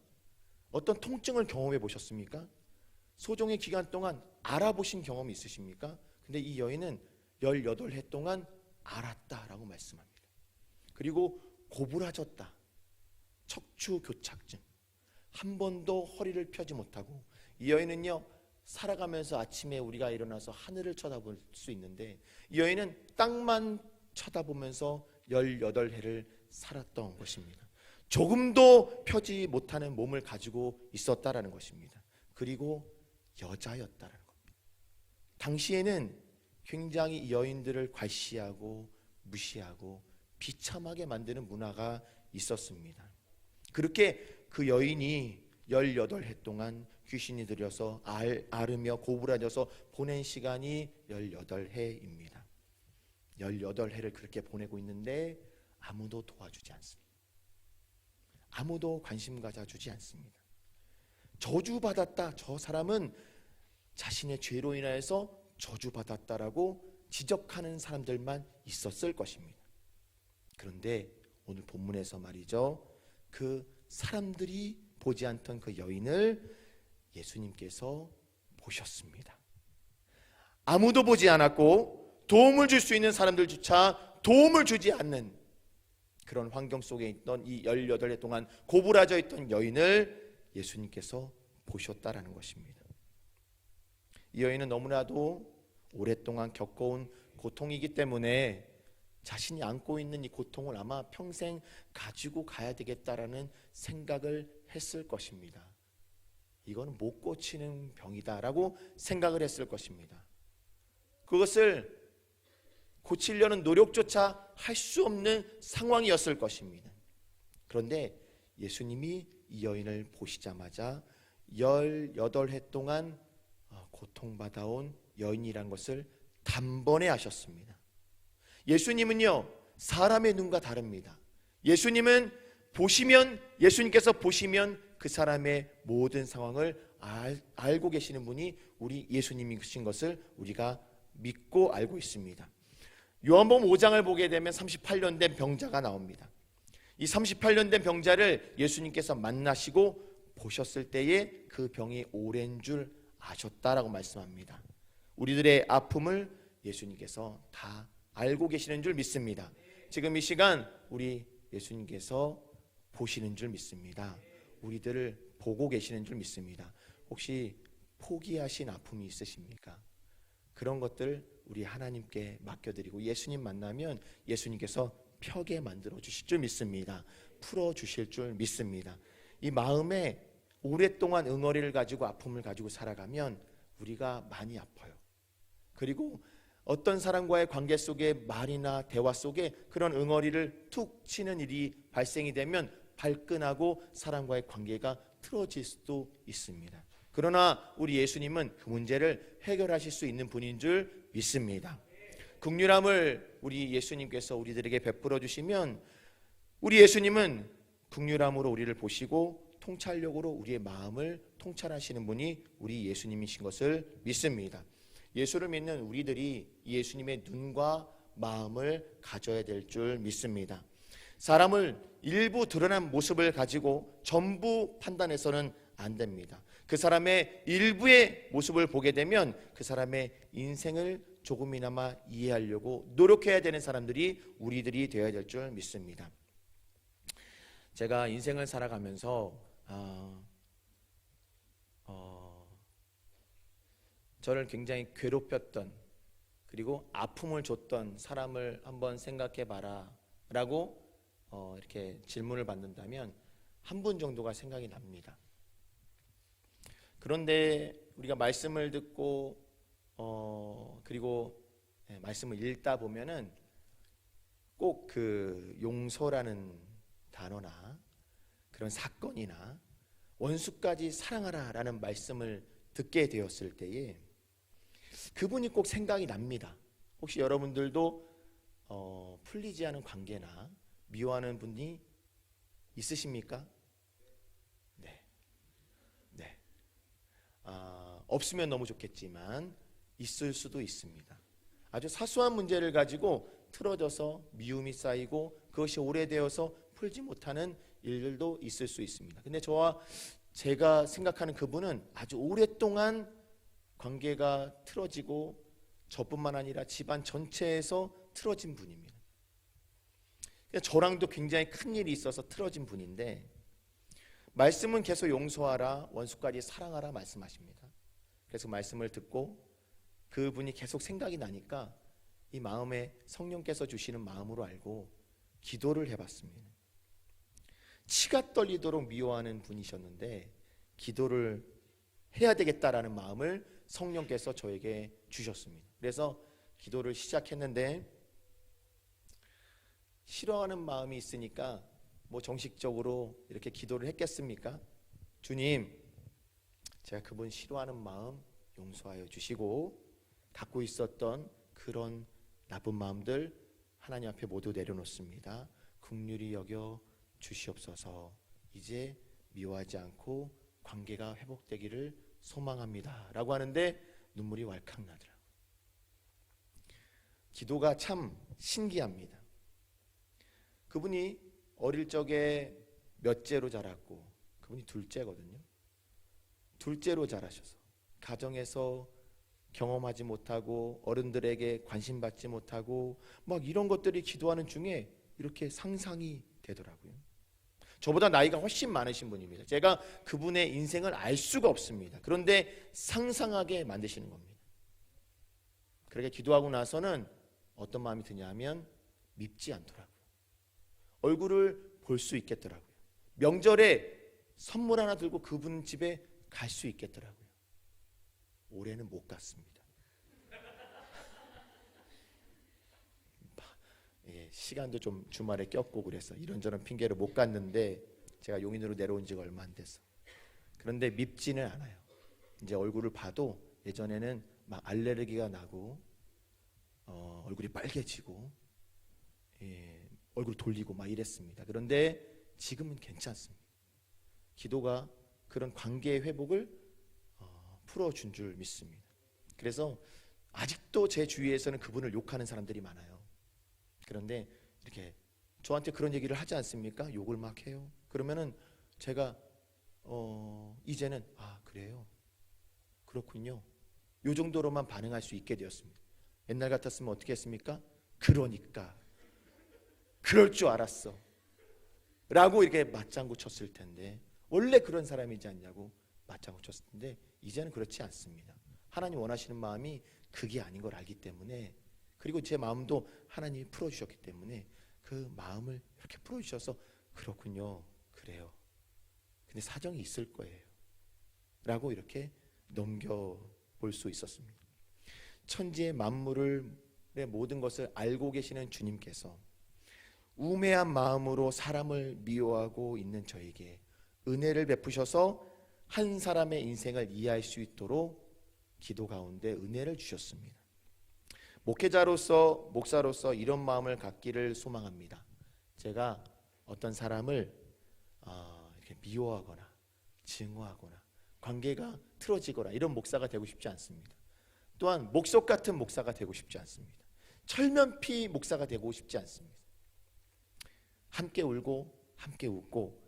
어떤 통증을 경험해 보셨습니까? 소종의 기간 동안 알아보신 경험이 있으십니까? 근데 이 여인은 18해 동안 알았다라고 말씀합니다. 그리고 고부라졌다. 척추교착증. 한 번도 허리를 펴지 못하고, 이 여인은요 살아가면서 아침에 우리가 일어나서 하늘을 쳐다볼 수 있는데 이 여인은 땅만 쳐다보면서 18해를 살았던 것입니다. 조금도 펴지 못하는 몸을 가지고 있었다라는 것입니다. 그리고 여자였다라는 겁니다. 당시에는 굉장히 이 여인들을 괄시하고 무시하고 비참하게 만드는 문화가 있었습니다. 그렇게 그 여인이 18해 동안 귀신이 들여서 앓으며 고부라져서 보낸 시간이 18해입니다. 18해를 그렇게 보내고 있는데 아무도 도와주지 않습니다. 아무도 관심 가져주지 않습니다. 저주받았다. 저 사람은 자신의 죄로 인하여서 저주받았다라고 지적하는 사람들만 있었을 것입니다. 그런데 오늘 본문에서 말이죠, 그 사람들이 보지 않던 그 여인을 예수님께서 보셨습니다. 아무도 보지 않았고 도움을 줄 수 있는 사람들조차 도움을 주지 않는 그런 환경 속에 있던 이 18해 동안 고부라져 있던 여인을 예수님께서 보셨다라는 것입니다. 이 여인은 너무나도 오랫동안 겪어온 고통이기 때문에 자신이 안고 있는 이 고통을 아마 평생 가지고 가야 되겠다라는 생각을 했을 것입니다. 이거는 못 고치는 병이다라고 생각을 했을 것입니다. 그것을 고치려는 노력조차 할 수 없는 상황이었을 것입니다. 그런데 예수님이 이 여인을 보시자마자 18해 동안 고통받아온 여인이란 것을 단번에 아셨습니다. 예수님은요 사람의 눈과 다릅니다. 예수님께서 보시면 그 사람의 모든 상황을 알고 계시는 분이 우리 예수님이신 것을 우리가 믿고 알고 있습니다. 요한복음 5장을 보게 되면 38년 된 병자가 나옵니다. 이 38년 된 병자를 예수님께서 만나시고 보셨을 때에 그 병이 오랜 줄 아셨다라고 말씀합니다. 우리들의 아픔을 예수님께서 다 알고 계시는 줄 믿습니다. 지금 이 시간 우리 예수님께서 보시는 줄 믿습니다. 우리들을 보고 계시는 줄 믿습니다. 혹시 포기하신 아픔이 있으십니까? 그런 것들 우리 하나님께 맡겨드리고 예수님 만나면 예수님께서 펴게 만들어 주실 줄 믿습니다. 풀어 주실 줄 믿습니다. 이 마음에 오랫동안 응어리를 가지고 아픔을 가지고 살아가면 우리가 많이 아파요. 그리고 어떤 사람과의 관계 속에 말이나 대화 속에 그런 응어리를 툭 치는 일이 발생이 되면 발끈하고 사람과의 관계가 틀어질 수도 있습니다. 그러나 우리 예수님은 그 문제를 해결하실 수 있는 분인 줄 믿습니다. 긍휼함을 우리 예수님께서 우리들에게 베풀어 주시면 우리 예수님은 긍휼함으로 우리를 보시고 통찰력으로 우리의 마음을 통찰하시는 분이 우리 예수님이신 것을 믿습니다. 예수를 믿는 우리들이 예수님의 눈과 마음을 가져야 될 줄 믿습니다. 사람을 일부 드러난 모습을 가지고 전부 판단해서는 안 됩니다. 그 사람의 일부의 모습을 보게 되면 그 사람의 인생을 조금이나마 이해하려고 노력해야 되는 사람들이 우리들이 되어야 될 줄 믿습니다. 제가 인생을 살아가면서 저를 굉장히 괴롭혔던 그리고 아픔을 줬던 사람을 한번 생각해 봐라 라고 이렇게 질문을 받는다면 한 분 정도가 생각이 납니다. 그런데 우리가 말씀을 듣고 그리고 말씀을 읽다 보면은 꼭 그 용서라는 단어나 그런 사건이나 원수까지 사랑하라라는 말씀을 듣게 되었을 때에 그분이 꼭 생각이 납니다. 혹시 여러분들도 풀리지 않은 관계나 미워하는 분이 있으십니까? 네. 없으면 너무 좋겠지만 있을 수도 있습니다. 아주 사소한 문제를 가지고 틀어져서 미움이 쌓이고 그것이 오래되어서 풀지 못하는 일들도 있을 수 있습니다. 근데 제가 생각하는 그분은 아주 오랫동안 관계가 틀어지고 저뿐만 아니라 집안 전체에서 틀어진 분입니다. 저랑도 굉장히 큰 일이 있어서 틀어진 분인데 말씀은 계속 용서하라, 원수까지 사랑하라 말씀하십니다. 그래서 말씀을 듣고 그분이 계속 생각이 나니까 이 마음에 성령께서 주시는 마음으로 알고 기도를 해봤습니다. 치가 떨리도록 미워하는 분이셨는데 기도를 해야 되겠다라는 마음을 성령께서 저에게 주셨습니다. 그래서 기도를 시작했는데 싫어하는 마음이 있으니까 뭐 정식적으로 이렇게 기도를 했겠습니까? 주님, 제가 그분 싫어하는 마음 용서하여 주시고 갖고 있었던 그런 나쁜 마음들 하나님 앞에 모두 내려놓습니다. 긍휼히 여겨 주시옵소서. 이제 미워하지 않고 관계가 회복되기를 소망합니다 라고 하는데 눈물이 왈칵 나더라고요. 기도가 참 신기합니다. 그분이 어릴 적에 몇째로 자랐고 그분이 둘째거든요. 둘째로 자라셔서 가정에서 경험하지 못하고 어른들에게 관심 받지 못하고 막 이런 것들이 기도하는 중에 이렇게 상상이 되더라고요. 저보다 나이가 훨씬 많으신 분입니다. 제가 그분의 인생을 알 수가 없습니다. 그런데 상상하게 만드시는 겁니다. 그렇게 기도하고 나서는 어떤 마음이 드냐면 밉지 않더라고요. 얼굴을 볼 수 있겠더라고요. 명절에 선물 하나 들고 그분 집에 갈 수 있겠더라고요. 올해는 못 갔습니다. 시간도 좀 주말에 꼈고 그래서 이런저런 핑계로 못 갔는데 제가 용인으로 내려온 지가 얼마 안 돼서. 그런데 밉지는 않아요. 이제 얼굴을 봐도 예전에는 막 알레르기가 나고 얼굴이 빨개지고 얼굴 돌리고 막 이랬습니다. 그런데 지금은 괜찮습니다. 기도가 그런 관계의 회복을 풀어준 줄 믿습니다. 그래서 아직도 제 주위에서는 그분을 욕하는 사람들이 많아요. 그런데 이렇게 저한테 그런 얘기를 하지 않습니까? 욕을 막 해요. 그러면은 제가 이제는 그래요? 그렇군요. 요 정도로만 반응할 수 있게 되었습니다. 옛날 같았으면 어떻게 했습니까? 그러니까 그럴 줄 알았어 라고 이렇게 맞장구 쳤을 텐데, 원래 그런 사람이지 않냐고 맞장구 쳤을 텐데 이제는 그렇지 않습니다. 하나님 원하시는 마음이 그게 아닌 걸 알기 때문에, 그리고 제 마음도 하나님이 풀어주셨기 때문에 그 마음을 이렇게 풀어주셔서 그렇군요, 그래요, 근데 사정이 있을 거예요 라고 이렇게 넘겨볼 수 있었습니다. 천지의 만물의 모든 것을 알고 계시는 주님께서 우매한 마음으로 사람을 미워하고 있는 저에게 은혜를 베푸셔서 한 사람의 인생을 이해할 수 있도록 기도 가운데 은혜를 주셨습니다. 목회자로서, 목사로서 이런 마음을 갖기를 소망합니다. 제가 어떤 사람을 이렇게 미워하거나 증오하거나 관계가 틀어지거나 이런 목사가 되고 싶지 않습니다. 또한 목석 같은 목사가 되고 싶지 않습니다. 철면피 목사가 되고 싶지 않습니다. 함께 울고 함께 웃고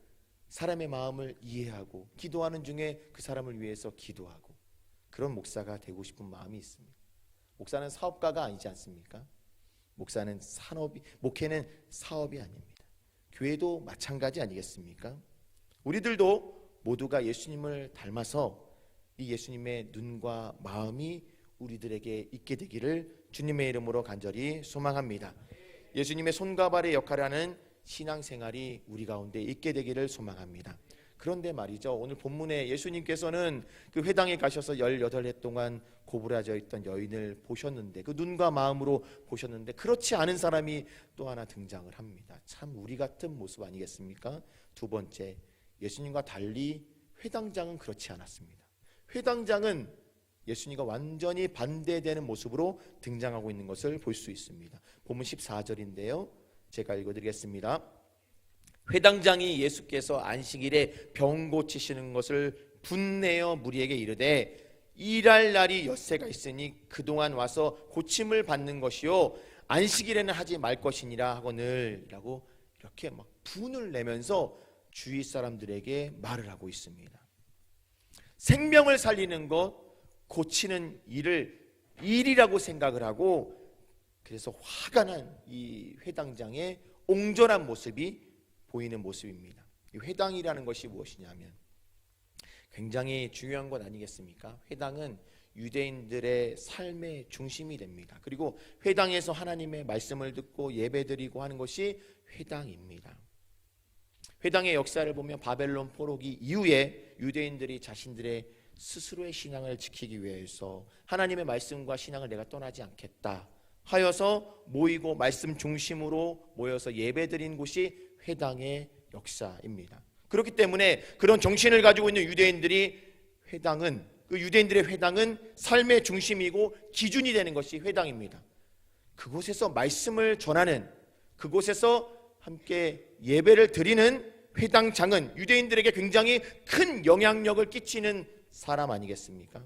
사람의 마음을 이해하고 기도하는 중에 그 사람을 위해서 기도하고, 그런 목사가 되고 싶은 마음이 있습니다. 목사는 사업가가 아니지 않습니까? 목사는 목회는 사업이 아닙니다. 교회도 마찬가지 아니겠습니까? 우리들도 모두가 예수님을 닮아서 이 예수님의 눈과 마음이 우리들에게 있게 되기를 주님의 이름으로 간절히 소망합니다. 예수님의 손과 발의 역할을 하는 신앙생활이 우리 가운데 있게 되기를 소망합니다. 그런데 말이죠, 오늘 본문에 예수님께서는 그 회당에 가셔서 18해 동안 고부라져 있던 여인을 보셨는데, 그 눈과 마음으로 보셨는데 그렇지 않은 사람이 또 하나 등장을 합니다. 참 우리 같은 모습 아니겠습니까? 두 번째, 예수님과 달리 회당장은 그렇지 않았습니다. 회당장은 예수님과 완전히 반대되는 모습으로 등장하고 있는 것을 볼 수 있습니다. 본문 14절인데요. 제가 읽어드리겠습니다. 회당장이 예수께서 안식일에 병 고치시는 것을 분내어 무리에게 이르되, 일할 날이 엿새가 있으니 그동안 와서 고침을 받는 것이요 안식일에는 하지 말 것이니라 하거늘 라고 이렇게 막 분을 내면서 주위 사람들에게 말을 하고 있습니다. 생명을 살리는 것, 고치는 일을 일이라고 생각을 하고, 그래서 화가 난 이 회당장의 옹졸한 모습이 보이는 모습입니다. 이 회당이라는 것이 무엇이냐면 굉장히 중요한 것 아니겠습니까? 회당은 유대인들의 삶의 중심이 됩니다. 그리고 회당에서 하나님의 말씀을 듣고 예배드리고 하는 것이 회당입니다. 회당의 역사를 보면 바벨론 포로기 이후에 유대인들이 자신들의 스스로의 신앙을 지키기 위해서 하나님의 말씀과 신앙을 내가 떠나지 않겠다 하여서 모이고 말씀 중심으로 모여서 예배드린 곳이 회당의 역사입니다. 그렇기 때문에 그런 정신을 가지고 있는 유대인들이 그 유대인들의 회당은 삶의 중심이고 기준이 되는 것이 회당입니다. 그곳에서 말씀을 전하는, 그곳에서 함께 예배를 드리는 회당장은 유대인들에게 굉장히 큰 영향력을 끼치는 사람 아니겠습니까?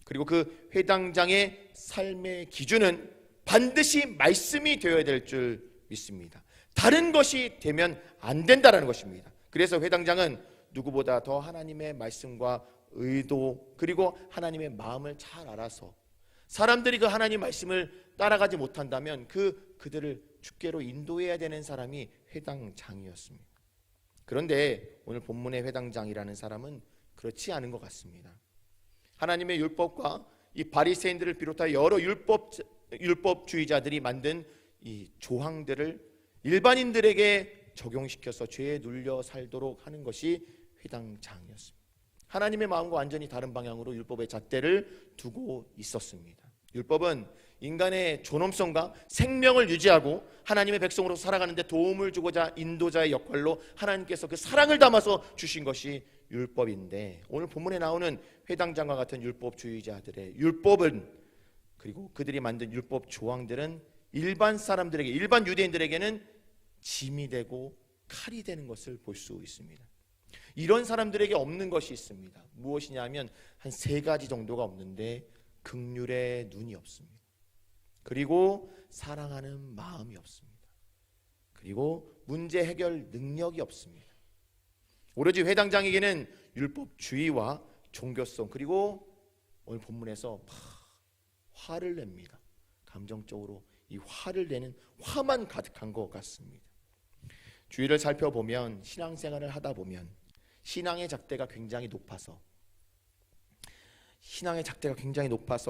그리고 그 회당장의 삶의 기준은 반드시 말씀이 되어야 될 줄 믿습니다. 다른 것이 되면 안 된다는 것입니다. 그래서 회당장은 누구보다 더 하나님의 말씀과 의도 그리고 하나님의 마음을 잘 알아서 사람들이 그 하나님 말씀을 따라가지 못한다면 그들을 주께로 인도해야 되는 사람이 회당장이었습니다. 그런데 오늘 본문의 회당장이라는 사람은 그렇지 않은 것 같습니다. 하나님의 율법과 이 바리새인들을 비롯하여 여러 율법주의자들이 만든 이 조항들을 일반인들에게 적용시켜서 죄에 눌려 살도록 하는 것이 회당장이었습니다. 하나님의 마음과 완전히 다른 방향으로 율법의 잣대를 두고 있었습니다. 율법은 인간의 존엄성과 생명을 유지하고 하나님의 백성으로 살아가는데 도움을 주고자 인도자의 역할로 하나님께서 그 사랑을 담아서 주신 것이 율법인데, 오늘 본문에 나오는 회당장과 같은 율법주의자들의 율법은, 그리고 그들이 만든 율법 조항들은 일반 사람들에게, 일반 유대인들에게는 짐이 되고 칼이 되는 것을 볼 수 있습니다. 이런 사람들에게 없는 것이 있습니다. 무엇이냐면 한 3가지 정도가 없는데, 긍휼의 눈이 없습니다. 그리고 사랑하는 마음이 없습니다. 그리고 문제 해결 능력이 없습니다. 오로지 회당장에게는 율법주의와 종교성, 그리고 오늘 본문에서 화를 냅니다. 감정적으로 이 화를 내는 화만 가득한 것 같습니다. 주위를 살펴보면, 신앙생활을 하다 보면 신앙의 잣대가 굉장히 높아서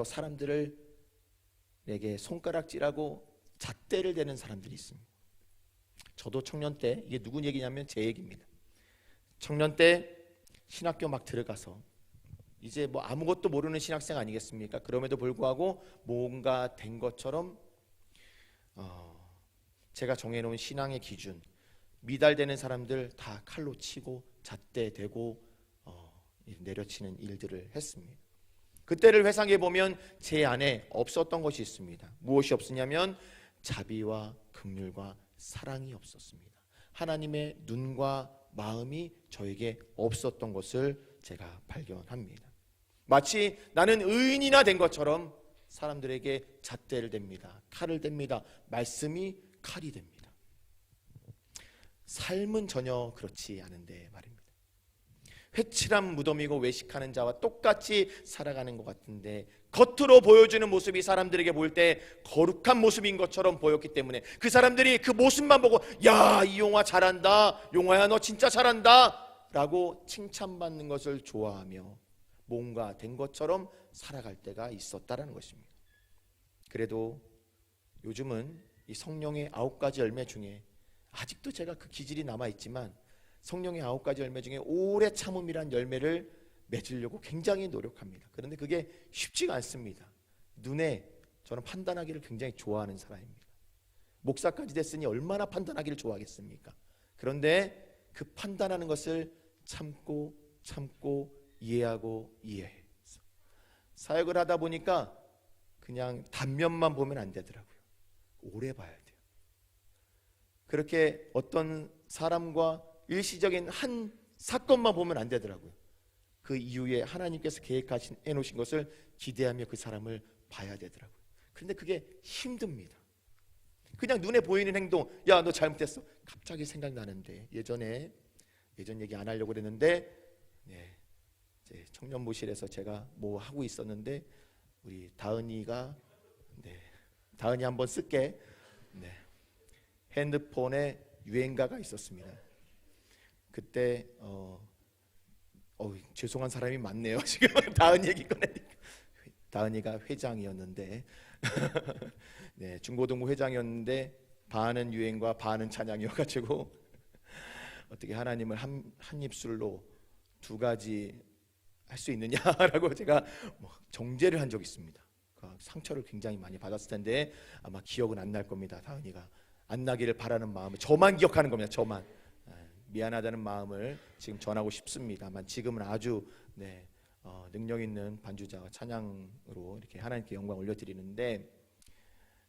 사람들을 내게 손가락질하고 잣대를 대는 사람들이 있습니다. 저도 청년 때, 이게 누구 얘기냐면 제 얘기입니다. 청년 때 신학교 막 들어가서 이제 뭐 아무것도 모르는 신학생 아니겠습니까? 그럼에도 불구하고 뭔가 된 것처럼 제가 정해놓은 신앙의 기준, 미달되는 사람들 다 칼로 치고 잣대대고 내려치는 일들을 했습니다. 그때를 회상해 보면 제 안에 없었던 것이 있습니다. 무엇이 없었냐면 자비와 긍휼과 사랑이 없었습니다. 하나님의 눈과 마음이 저에게 없었던 것을 제가 발견합니다. 마치 나는 의인이나 된 것처럼 사람들에게 잣대를 댑니다. 칼을 댑니다. 말씀이 칼이 됩니다. 삶은 전혀 그렇지 않은데 말입니다. 회칠한 무덤이고 외식하는 자와 똑같이 살아가는 것 같은데, 겉으로 보여주는 모습이 사람들에게 볼 때 거룩한 모습인 것처럼 보였기 때문에 그 사람들이 그 모습만 보고 야, 이 용화 잘한다, 용화야 너 진짜 잘한다 라고 칭찬받는 것을 좋아하며 뭔가 된 것처럼 살아갈 때가 있었다라는 것입니다. 그래도 요즘은 이 성령의 9가지 열매 중에 아직도 제가 그 기질이 남아있지만 성령의 9가지 열매 중에 오래 참음이란 열매를 맺으려고 굉장히 노력합니다. 그런데 그게 쉽지가 않습니다. 눈에 저는 판단하기를 굉장히 좋아하는 사람입니다. 목사까지 됐으니 얼마나 판단하기를 좋아하겠습니까? 그런데 그 판단하는 것을 참고 이해하고 이해해서 사역을 하다 보니까 그냥 단면만 보면 안 되더라고요. 오래 봐야 돼요. 그렇게 어떤 사람과 일시적인 한 사건만 보면 안 되더라고요. 그 이후에 하나님께서 계획해 놓으신 것을 기대하며 그 사람을 봐야 되더라고요. 그런데 그게 힘듭니다. 그냥 눈에 보이는 행동, 야 너 잘못했어, 갑자기 생각나는데 예전 얘기 안 하려고 그랬는데 이제 청년부실에서 제가 뭐 하고 있었는데 우리 다은이가 다은이 한번 쓸게. 핸드폰에 유행가가 있었습니다. 그때 죄송한 사람이 많네요. 지금 다은 얘기 꺼내니까. 다은이가 회장이었는데 네, 중고등부 회장이었는데 반은 유행과 반은 찬양이어가지고 어떻게 하나님을 한 입술로 두 가지 할 수 있느냐라고 제가 정죄를 한 적이 있습니다. 상처를 굉장히 많이 받았을 텐데 아마 기억은 안 날 겁니다. 다은이가 안 나기를 바라는 마음을 저만 기억하는 겁니다. 저만. 미안하다는 마음을 지금 전하고 싶습니다만 지금은 아주 능력 있는 반주자와 찬양으로 이렇게 하나님께 영광 올려드리는데,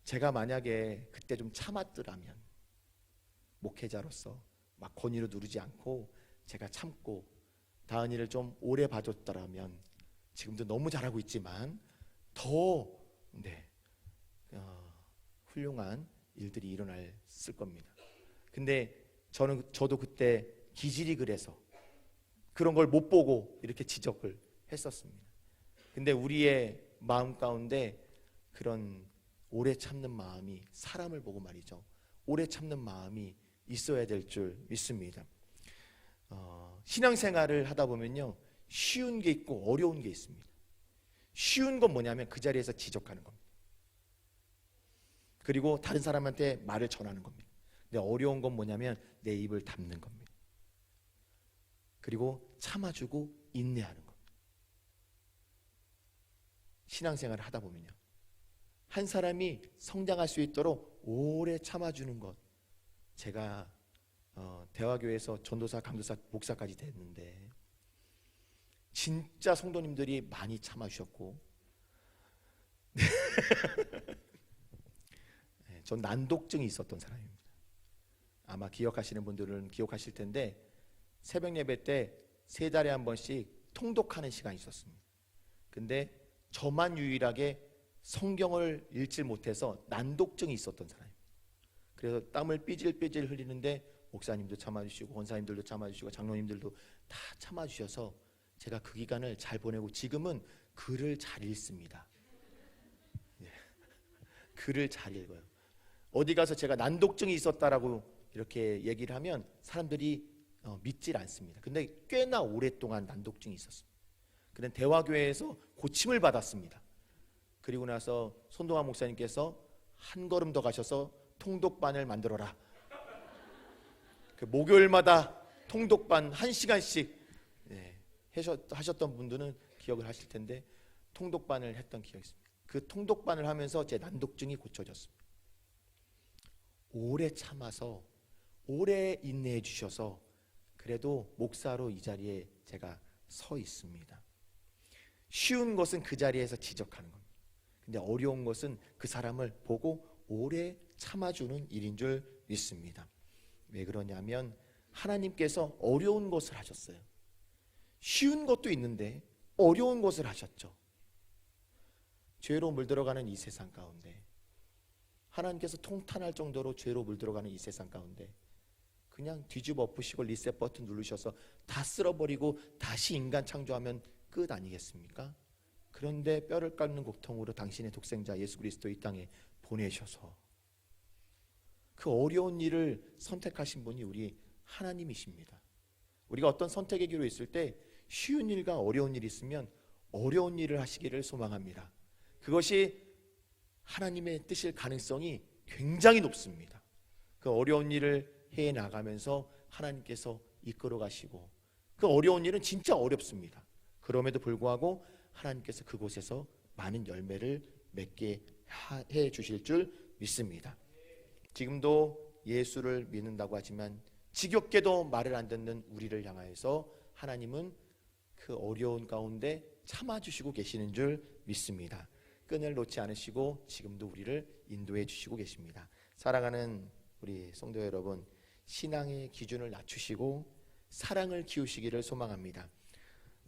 제가 만약에 그때 좀 참았더라면, 목회자로서 막 권위로 누르지 않고 제가 참고 다은이를 좀 오래 봐줬더라면 지금도 너무 잘하고 있지만 더 훌륭한 일들이 일어났을 겁니다. 근데 저도 그때 기질이 그래서 그런 걸 못 보고 이렇게 지적을 했었습니다. 근데 우리의 마음 가운데 그런 오래 참는 마음이, 사람을 보고 말이죠, 오래 참는 마음이 있어야 될 줄 믿습니다. 신앙생활을 하다 보면요, 쉬운 게 있고 어려운 게 있습니다. 쉬운 건 뭐냐면 그 자리에서 지적하는 겁니다. 그리고 다른 사람한테 말을 전하는 겁니다. 근데 어려운 건 뭐냐면 내 입을 닫는 겁니다. 그리고 참아주고 인내하는 겁니다. 신앙생활을 하다 보면요, 한 사람이 성장할 수 있도록 오래 참아주는 것, 제가 대화교회에서 전도사, 강도사, 목사까지 됐는데 진짜 성도님들이 많이 참아주셨고 전 난독증이 있었던 사람입니다. 아마 기억하시는 분들은 기억하실 텐데 새벽 예배 때 3달에 한 번씩 통독하는 시간이 있었습니다. 근데 저만 유일하게 성경을 읽지 못해서 난독증이 있었던 사람입니다. 그래서 땀을 삐질삐질 흘리는데 목사님도 참아주시고 권사님들도 참아주시고 장로님들도 다 참아주셔서 제가 그 기간을 잘 보내고 지금은 글을 잘 읽습니다. 글을 잘 읽어요. 어디 가서 제가 난독증이 있었다라고 이렇게 얘기를 하면 사람들이 믿질 않습니다. 근데 꽤나 오랫동안 난독증이 있었습니다. 그런 대화교회에서 고침을 받았습니다. 그리고 나서 손동환 목사님께서 한 걸음 더 가셔서 통독반을 만들어라. 그 목요일마다 통독반 1시간씩 하셨던 분들은 기억을 하실 텐데 통독반을 했던 기억이 있습니다. 그 통독반을 하면서 제 난독증이 고쳐졌습니다. 오래 참아서 오래 인내해 주셔서 그래도 목사로 이 자리에 제가 서 있습니다. 쉬운 것은 그 자리에서 지적하는 겁니다. 근데 어려운 것은 그 사람을 보고 오래 참아주는 일인 줄 믿습니다. 왜 그러냐면 하나님께서 어려운 것을 하셨어요. 쉬운 것도 있는데 어려운 것을 하셨죠. 죄로 물들어가는 이 세상 가운데, 하나님께서 통탄할 정도로 죄로 물들어가는 이 세상 가운데 그냥 뒤집어 엎으시고 리셋 버튼 누르셔서 다 쓸어버리고 다시 인간 창조하면 끝 아니겠습니까? 그런데 뼈를 깎는 고통으로 당신의 독생자 예수 그리스도 이 땅에 보내셔서 그 어려운 일을 선택하신 분이 우리 하나님이십니다. 우리가 어떤 선택의 기로 있을 때 쉬운 일과 어려운 일이 있으면 어려운 일을 하시기를 소망합니다. 그것이 하나님의 뜻일 가능성이 굉장히 높습니다. 그 어려운 일을 해 나가면서 하나님께서 이끌어 가시고, 그 어려운 일은 진짜 어렵습니다. 그럼에도 불구하고 하나님께서 그곳에서 많은 열매를 맺게 해 주실 줄 믿습니다. 지금도 예수를 믿는다고 하지만 지겹게도 말을 안 듣는 우리를 향하여서 하나님은 그 어려운 가운데 참아주시고 계시는 줄 믿습니다. 끈을 놓지 않으시고 지금도 우리를 인도해 주시고 계십니다. 사랑하는 우리 성도 여러분, 신앙의 기준을 낮추시고 사랑을 키우시기를 소망합니다.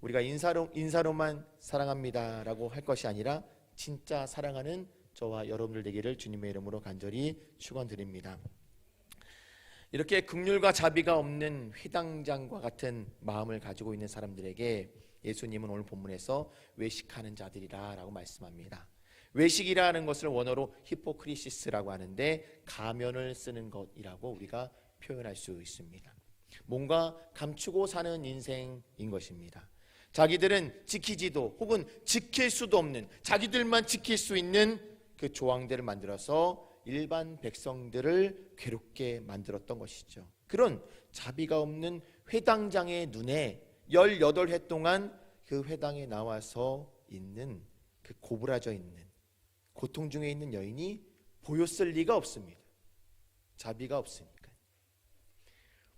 우리가 인사로만 사랑합니다라고 할 것이 아니라 진짜 사랑하는 저와 여러분들 되기를 주님의 이름으로 간절히 축원드립니다. 이렇게 긍휼과 자비가 없는 회당장과 같은 마음을 가지고 있는 사람들에게 예수님은 오늘 본문에서 외식하는 자들이라 라고 말씀합니다. 외식이라는 것을 원어로 히포크리시스라고 하는데 가면을 쓰는 것이라고 우리가 표현할 수 있습니다. 뭔가 감추고 사는 인생인 것입니다. 자기들은 지키지도 혹은 지킬 수도 없는, 자기들만 지킬 수 있는 그 조항들을 만들어서 일반 백성들을 괴롭게 만들었던 것이죠. 그런 자비가 없는 회당장의 눈에 18회 동안 그 회당에 나와서 있는 그 고부라져 있는 고통 중에 있는 여인이 보였을 리가 없습니다. 자비가 없으니까.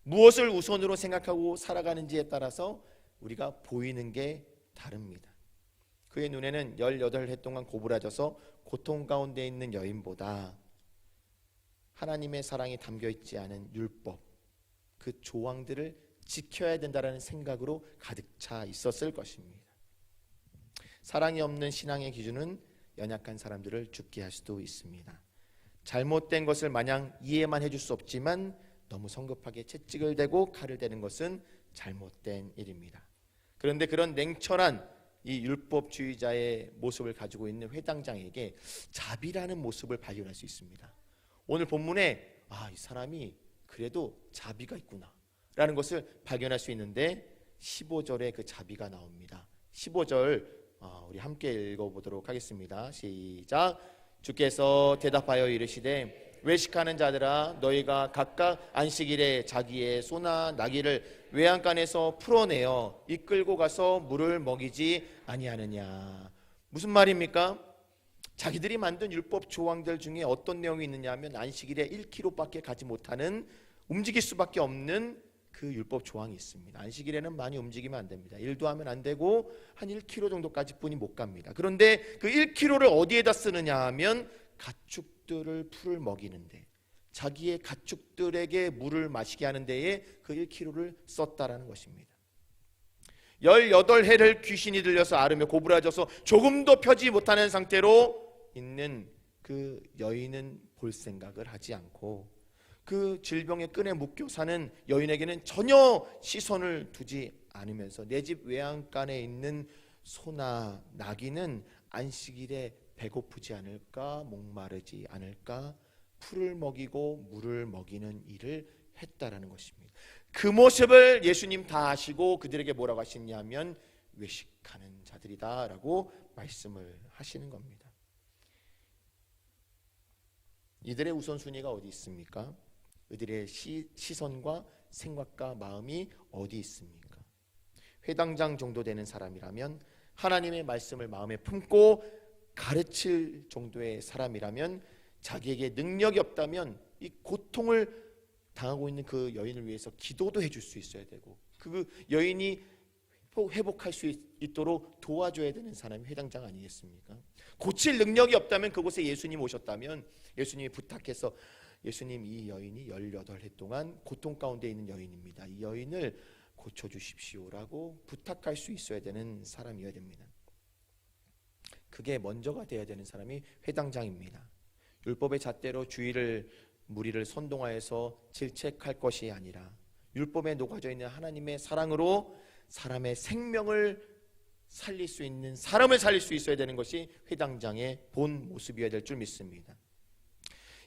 무엇을 우선으로 생각하고 살아가는지에 따라서 우리가 보이는 게 다릅니다. 그의 눈에는 18회 동안 고부라져서 고통 가운데 있는 여인보다 하나님의 사랑이 담겨 있지 않은 율법, 그 조항들을 지켜야 된다는 생각으로 가득 차 있었을 것입니다. 사랑이 없는 신앙의 기준은 연약한 사람들을 죽게 할 수도 있습니다. 잘못된 것을 마냥 이해만 해줄 수 없지만 너무 성급하게 채찍을 대고 칼을 대는 것은 잘못된 일입니다. 그런데 그런 냉철한 이 율법주의자의 모습을 가지고 있는 회당장에게 자비라는 모습을 발견할 수 있습니다. 오늘 본문에 이 사람이 그래도 자비가 있구나 라는 것을 발견할 수 있는데 15절에 그 자비가 나옵니다. 15절 우리 함께 읽어보도록 하겠습니다. 시작. 주께서 대답하여 이르시되 외식하는 자들아 너희가 각각 안식일에 자기의 소나 나귀를 외양간에서 풀어내어 이끌고 가서 물을 먹이지 아니하느냐. 무슨 말입니까? 자기들이 만든 율법 조항들 중에 어떤 내용이 있느냐 하면 안식일에 1km밖에 가지 못하는, 움직일 수밖에 없는 그 율법 조항이 있습니다. 안식일에는 많이 움직이면 안 됩니다. 일도 하면 안 되고 한 1km 정도까지 뿐이 못 갑니다. 그런데 그 1km를 어디에다 쓰느냐 하면 가축들을 풀을 먹이는데, 자기의 가축들에게 물을 마시게 하는 데에 그 1km를 썼다라는 것입니다. 18해를 귀신이 들려서 앓으며 고부라져서 조금도 펴지 못하는 상태로 있는 그 여인은 볼 생각을 하지 않고 그 질병의 끈에 묶여 사는 여인에게는 전혀 시선을 두지 않으면서 내 집 외양간에 있는 소나 나귀는 안식일에 배고프지 않을까, 목마르지 않을까, 풀을 먹이고 물을 먹이는 일을 했다라는 것입니다. 그 모습을 예수님 다 아시고 그들에게 뭐라고 하시냐면 외식하는 자들이다라고 말씀을 하시는 겁니다. 이들의 우선순위가 어디 있습니까? 이들의 시선과 생각과 마음이 어디 있습니까? 회당장 정도 되는 사람이라면, 하나님의 말씀을 마음에 품고 가르칠 정도의 사람이라면, 자기에게 능력이 없다면 이 고통을 당하고 있는 그 여인을 위해서 기도도 해줄 수 있어야 되고, 그 여인이 회복할 수 있도록 도와줘야 되는 사람이 회당장 아니겠습니까? 고칠 능력이 없다면 그곳에 예수님 오셨다면 예수님이 부탁해서, 예수님 이 여인이 18해 동안 고통 가운데 있는 여인입니다. 이 여인을 고쳐주십시오라고 부탁할 수 있어야 되는 사람이어야 됩니다. 그게 먼저가 되어야 되는 사람이 회당장입니다. 율법의 잣대로 무리를 선동하여서 질책할 것이 아니라 율법에 녹아져 있는 하나님의 사랑으로 사람의 생명을 살릴 수 있는, 사람을 살릴 수 있어야 되는 것이 회당장의 본 모습이어야 될 줄 믿습니다.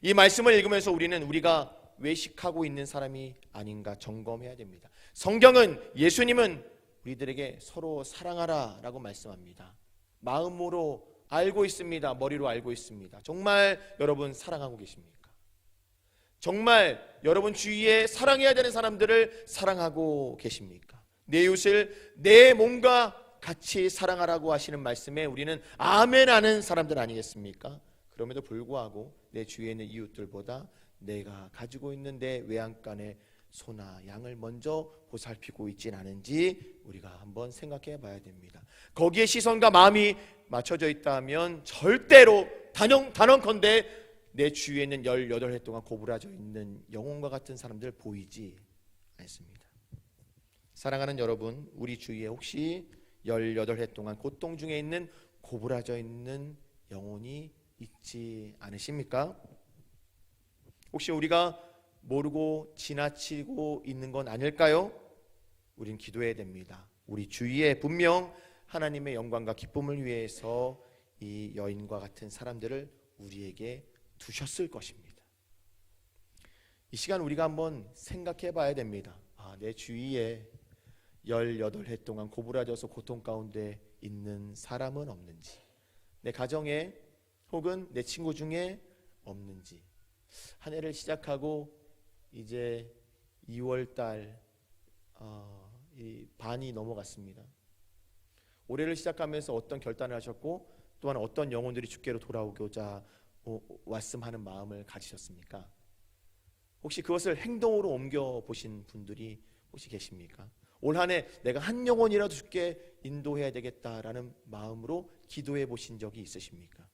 이 말씀을 읽으면서 우리가 외식하고 있는 사람이 아닌가 점검해야 됩니다. 성경은, 예수님은 우리들에게 서로 사랑하라 라고 말씀합니다. 마음으로 알고 있습니다. 머리로 알고 있습니다. 정말 여러분 사랑하고 계십니까? 정말 여러분 주위에 사랑해야 되는 사람들을 사랑하고 계십니까? 내 이웃을 내 몸과 같이 사랑하라고 하시는 말씀에 우리는 아멘 하는 사람들 아니겠습니까? 그럼에도 불구하고 내 주위에 있는 이웃들보다 내가 가지고 있는 내 외양간의 소나 양을 먼저 보살피고 있진 않은지 우리가 한번 생각해 봐야 됩니다. 거기에 시선과 마음이 맞춰져 있다면 절대로 단언컨대 내 주위에 있는 18해 동안 고부라져 있는 영혼과 같은 사람들 보이지 않습니다. 사랑하는 여러분, 우리 주위에 혹시 18해 동안 고통 중에 있는 고부라져 있는 영혼이 있지 않으십니까? 혹시 우리가 모르고 지나치고 있는 건 아닐까요? 우린 기도해야 됩니다. 우리 주위에 분명 하나님의 영광과 기쁨을 위해서 이 여인과 같은 사람들을 우리에게 두셨을 것입니다. 이 시간 우리가 한번 생각해 봐야 됩니다. 내 주위에 18해 동안 고부라져서 고통 가운데 있는 사람은 없는지, 내 가정에 혹은 내 친구 중에 없는지. 한 해를 시작하고 이제 2월달 이 반이 넘어갔습니다. 올해를 시작하면서 어떤 결단을 하셨고 또한 어떤 영혼들이 주께로 돌아오고자 왔음 하는 마음을 가지셨습니까? 혹시 그것을 행동으로 옮겨 보신 분들이 혹시 계십니까? 올 한 해 내가 한 영혼이라도 주께 인도해야 되겠다라는 마음으로 기도해 보신 적이 있으십니까?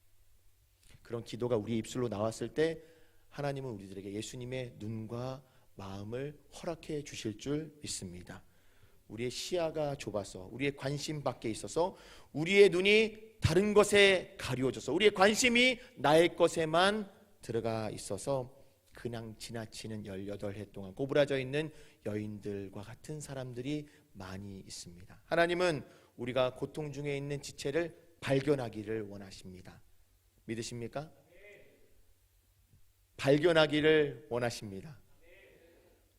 그런 기도가 우리 입술로 나왔을 때 하나님은 우리들에게 예수님의 눈과 마음을 허락해 주실 줄 믿습니다. 우리의 시야가 좁아서, 우리의 관심 밖에 있어서, 우리의 눈이 다른 것에 가리워져서, 우리의 관심이 나의 것에만 들어가 있어서 그냥 지나치는 18해 동안 고부라져 있는 여인들과 같은 사람들이 많이 있습니다. 하나님은 우리가 고통 중에 있는 지체를 발견하기를 원하십니다. 믿으십니까? 발견하기를 원하십니다.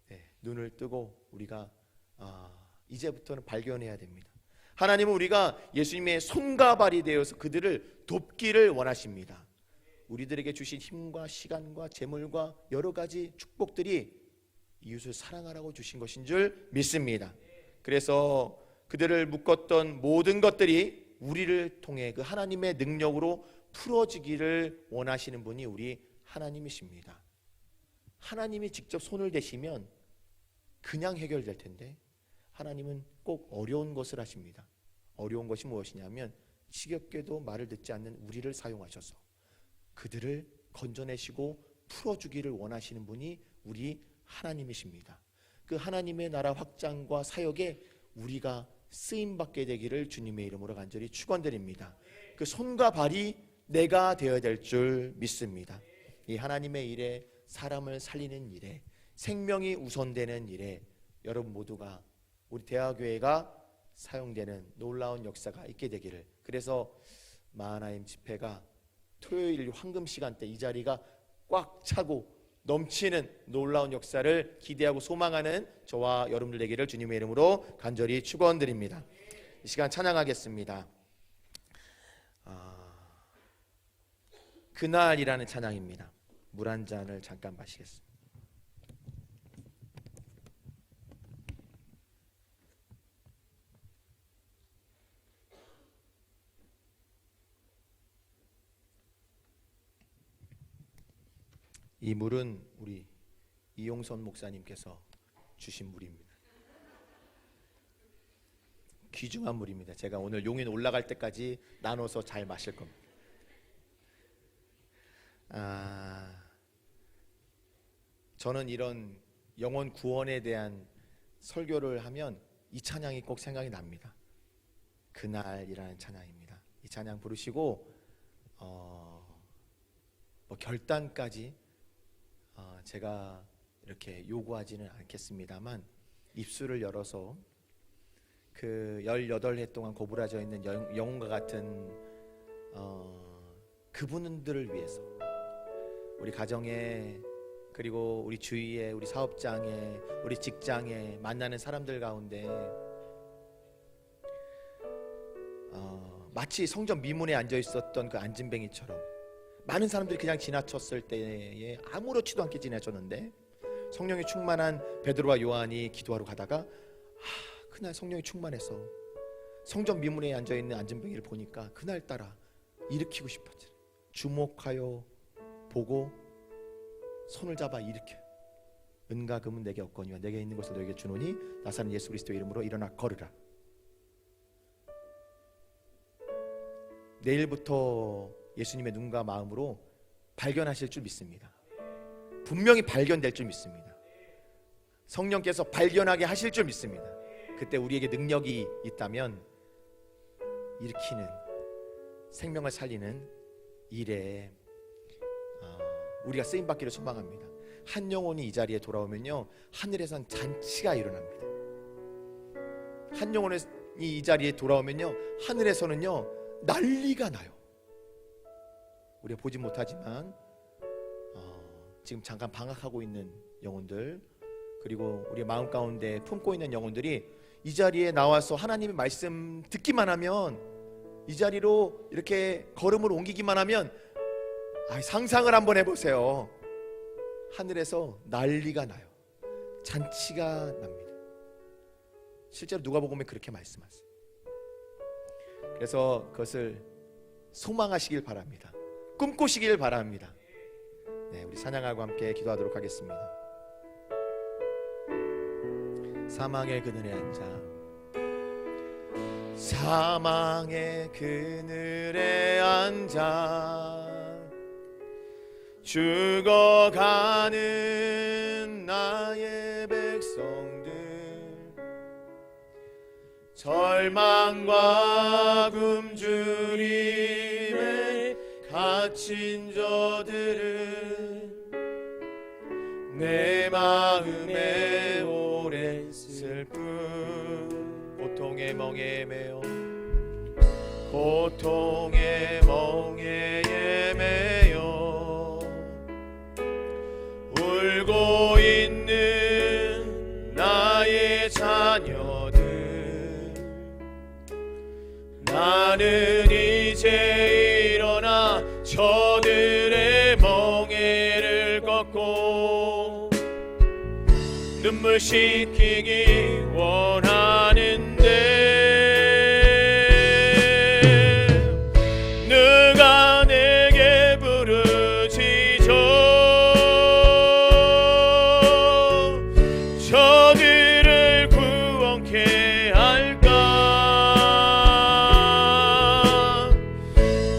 네, 눈을 뜨고 우리가 이제부터는 발견해야 됩니다. 하나님은 우리가 예수님의 손과 발이 되어서 그들을 돕기를 원하십니다. 우리들에게 주신 힘과 시간과 재물과 여러 가지 축복들이 이웃을 사랑하라고 주신 것인 줄 믿습니다. 그래서 그들을 묶었던 모든 것들이 우리를 통해 그 하나님의 능력으로 풀어지기를 원하시는 분이 우리 하나님이십니다. 하나님이 직접 손을 대시면 그냥 해결될 텐데 하나님은 꼭 어려운 것을 하십니다. 어려운 것이 무엇이냐면 지겹게도 말을 듣지 않는 우리를 사용하셔서 그들을 건져내시고 풀어주기를 원하시는 분이 우리 하나님이십니다. 그 하나님의 나라 확장과 사역에 우리가 쓰임받게 되기를 주님의 이름으로 간절히 축원드립니다. 그 손과 발이 내가 되어야 될 줄 믿습니다. 이 하나님의 일에, 사람을 살리는 일에, 생명이 우선되는 일에 여러분 모두가, 우리 대화교회가 사용되는 놀라운 역사가 있게 되기를. 그래서 마하나임 집회가 토요일 황금 시간대 이 자리가 꽉 차고 넘치는 놀라운 역사를 기대하고 소망하는 저와 여러분들 되기를 주님의 이름으로 간절히 축원드립니다. 이 시간 찬양하겠습니다. 그날이라는 찬양입니다. 물 한 잔을 잠깐 마시겠습니다. 이 물은 우리 이용선 목사님께서 주신 물입니다. 귀중한 물입니다. 제가 오늘 용인 올라갈 때까지 나눠서 잘 마실 겁니다. 저는 이런 영혼 구원에 대한 설교를 하면 이 찬양이 꼭 생각이 납니다. 그날이라는 찬양입니다. 이 찬양 부르시고 결단까지 제가 이렇게 요구하지는 않겠습니다만 입술을 열어서 그 18해 동안 고부라져 있는 영혼과 같은 그분들을 위해서, 우리 가정에, 그리고 우리 주위에, 우리 사업장에, 우리 직장에 만나는 사람들 가운데 마치 성전 미문에 앉아 있었던 그 안진뱅이처럼 많은 사람들이 그냥 지나쳤을 때에 아무렇지도 않게 지나쳤는데 성령이 충만한 베드로와 요한이 기도하러 가다가 그날 성령이 충만해서 성전 미문에 앉아 있는 안진뱅이를 보니까 그날따라 일으키고 싶었지. 주목하여 보고 손을 잡아 일으켜. 은과 금은 내게 없거니와 내게 있는 것을 너에게 주노니 나사는 예수 그리스도의 이름으로 일어나 걸으라. 내일부터 예수님의 눈과 마음으로 발견하실 줄 믿습니다. 분명히 발견될 줄 믿습니다. 성령께서 발견하게 하실 줄 믿습니다. 그때 우리에게 능력이 있다면 일으키는, 생명을 살리는 일에 우리가 쓰임받기를 소망합니다. 한 영혼이 이 자리에 돌아오면요, 하늘에선 잔치가 일어납니다. 한 영혼이 이 자리에 돌아오면요, 하늘에서는요 난리가 나요. 우리가 보지 못하지만 지금 잠깐 방학하고 있는 영혼들, 그리고 우리 마음 가운데 품고 있는 영혼들이 이 자리에 나와서 하나님의 말씀 듣기만 하면, 이 자리로 이렇게 걸음을 옮기기만 하면, 상상을 한번 해보세요. 하늘에서 난리가 나요. 잔치가 납니다. 실제로 누가복음에 그렇게 말씀하세요. 그래서 그것을 소망하시길 바랍니다. 꿈꾸시길 바랍니다. 네, 우리 찬양하고 함께 기도하도록 하겠습니다. 사망의 그늘에 앉아, 사망의 그늘에 앉아 죽어가는 나의 백성들, 절망과 굶주림에 갇힌 저들은 내 마음에 오랜 슬픔, 고통의 멍에 매여, 고통의 멍에 매여 울고 있는 나의 자녀들, 나는 이제 일어나 저들의 멍에를 꺾고 눈물 씻기기 원하는데, 누가 내게 부르짖어 저들을 구원케 할까?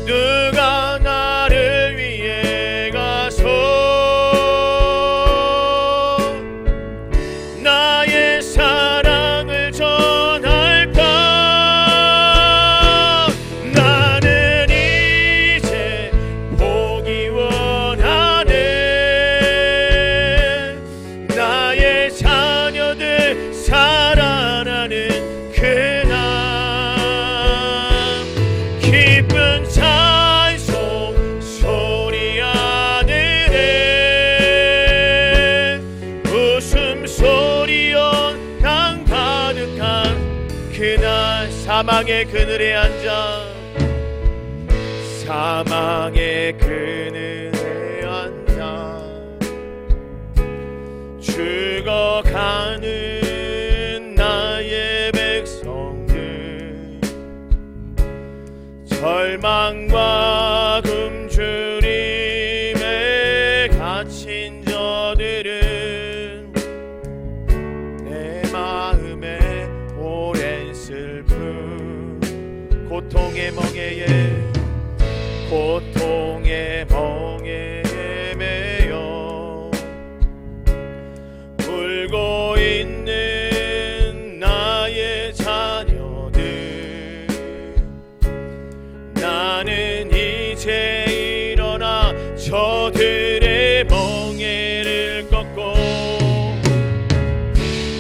누가 나를 위해 가서 나의 사랑을 전할까? 나는 이제 보기 원하네. 나의 자녀들 살아나는 그날, 기쁜 찬송 소리 하늘에 웃음소리여 낭 가득한 그날, 사망의 그늘에 앉아, 사망의 그늘에 앉아 죽어가는 나의 백성들, 절망과 굶주림에 갇힌 저들은 내 마음에 오랜 슬픔, 고통의 멍에에, 고통의 멍에 매여 울고 있는 나의 자녀들, 나는 이제 일어나 저들의 멍에를 꺾고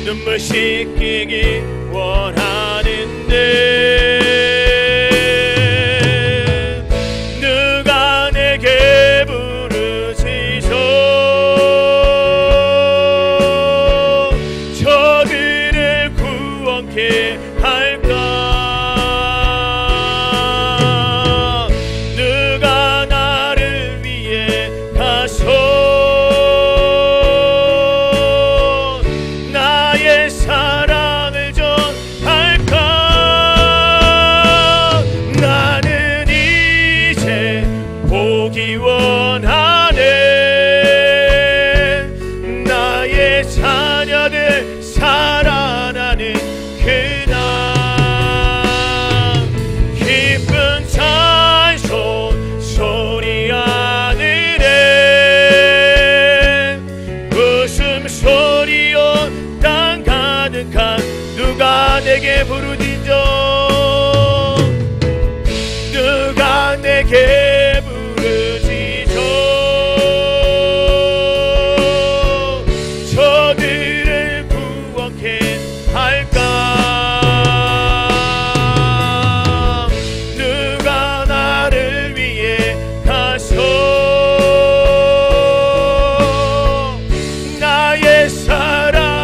눈물 씻기기 원하는데, 누가 내게 부르짖어 저들을 구원케 할까? 누가 나를 위해 가서 나의 사랑을 전할까? 나는 이제 보기 원하네. 나의 자녀들 살아나는 그날, 기쁜 찬송 소리 하늘에 웃음소리여 땅 가득한, 누가 내게 부르짖어, 누가 내게 부르짖어 저들을 구원케 할까? 누가 나를 위해 가서 나의 사랑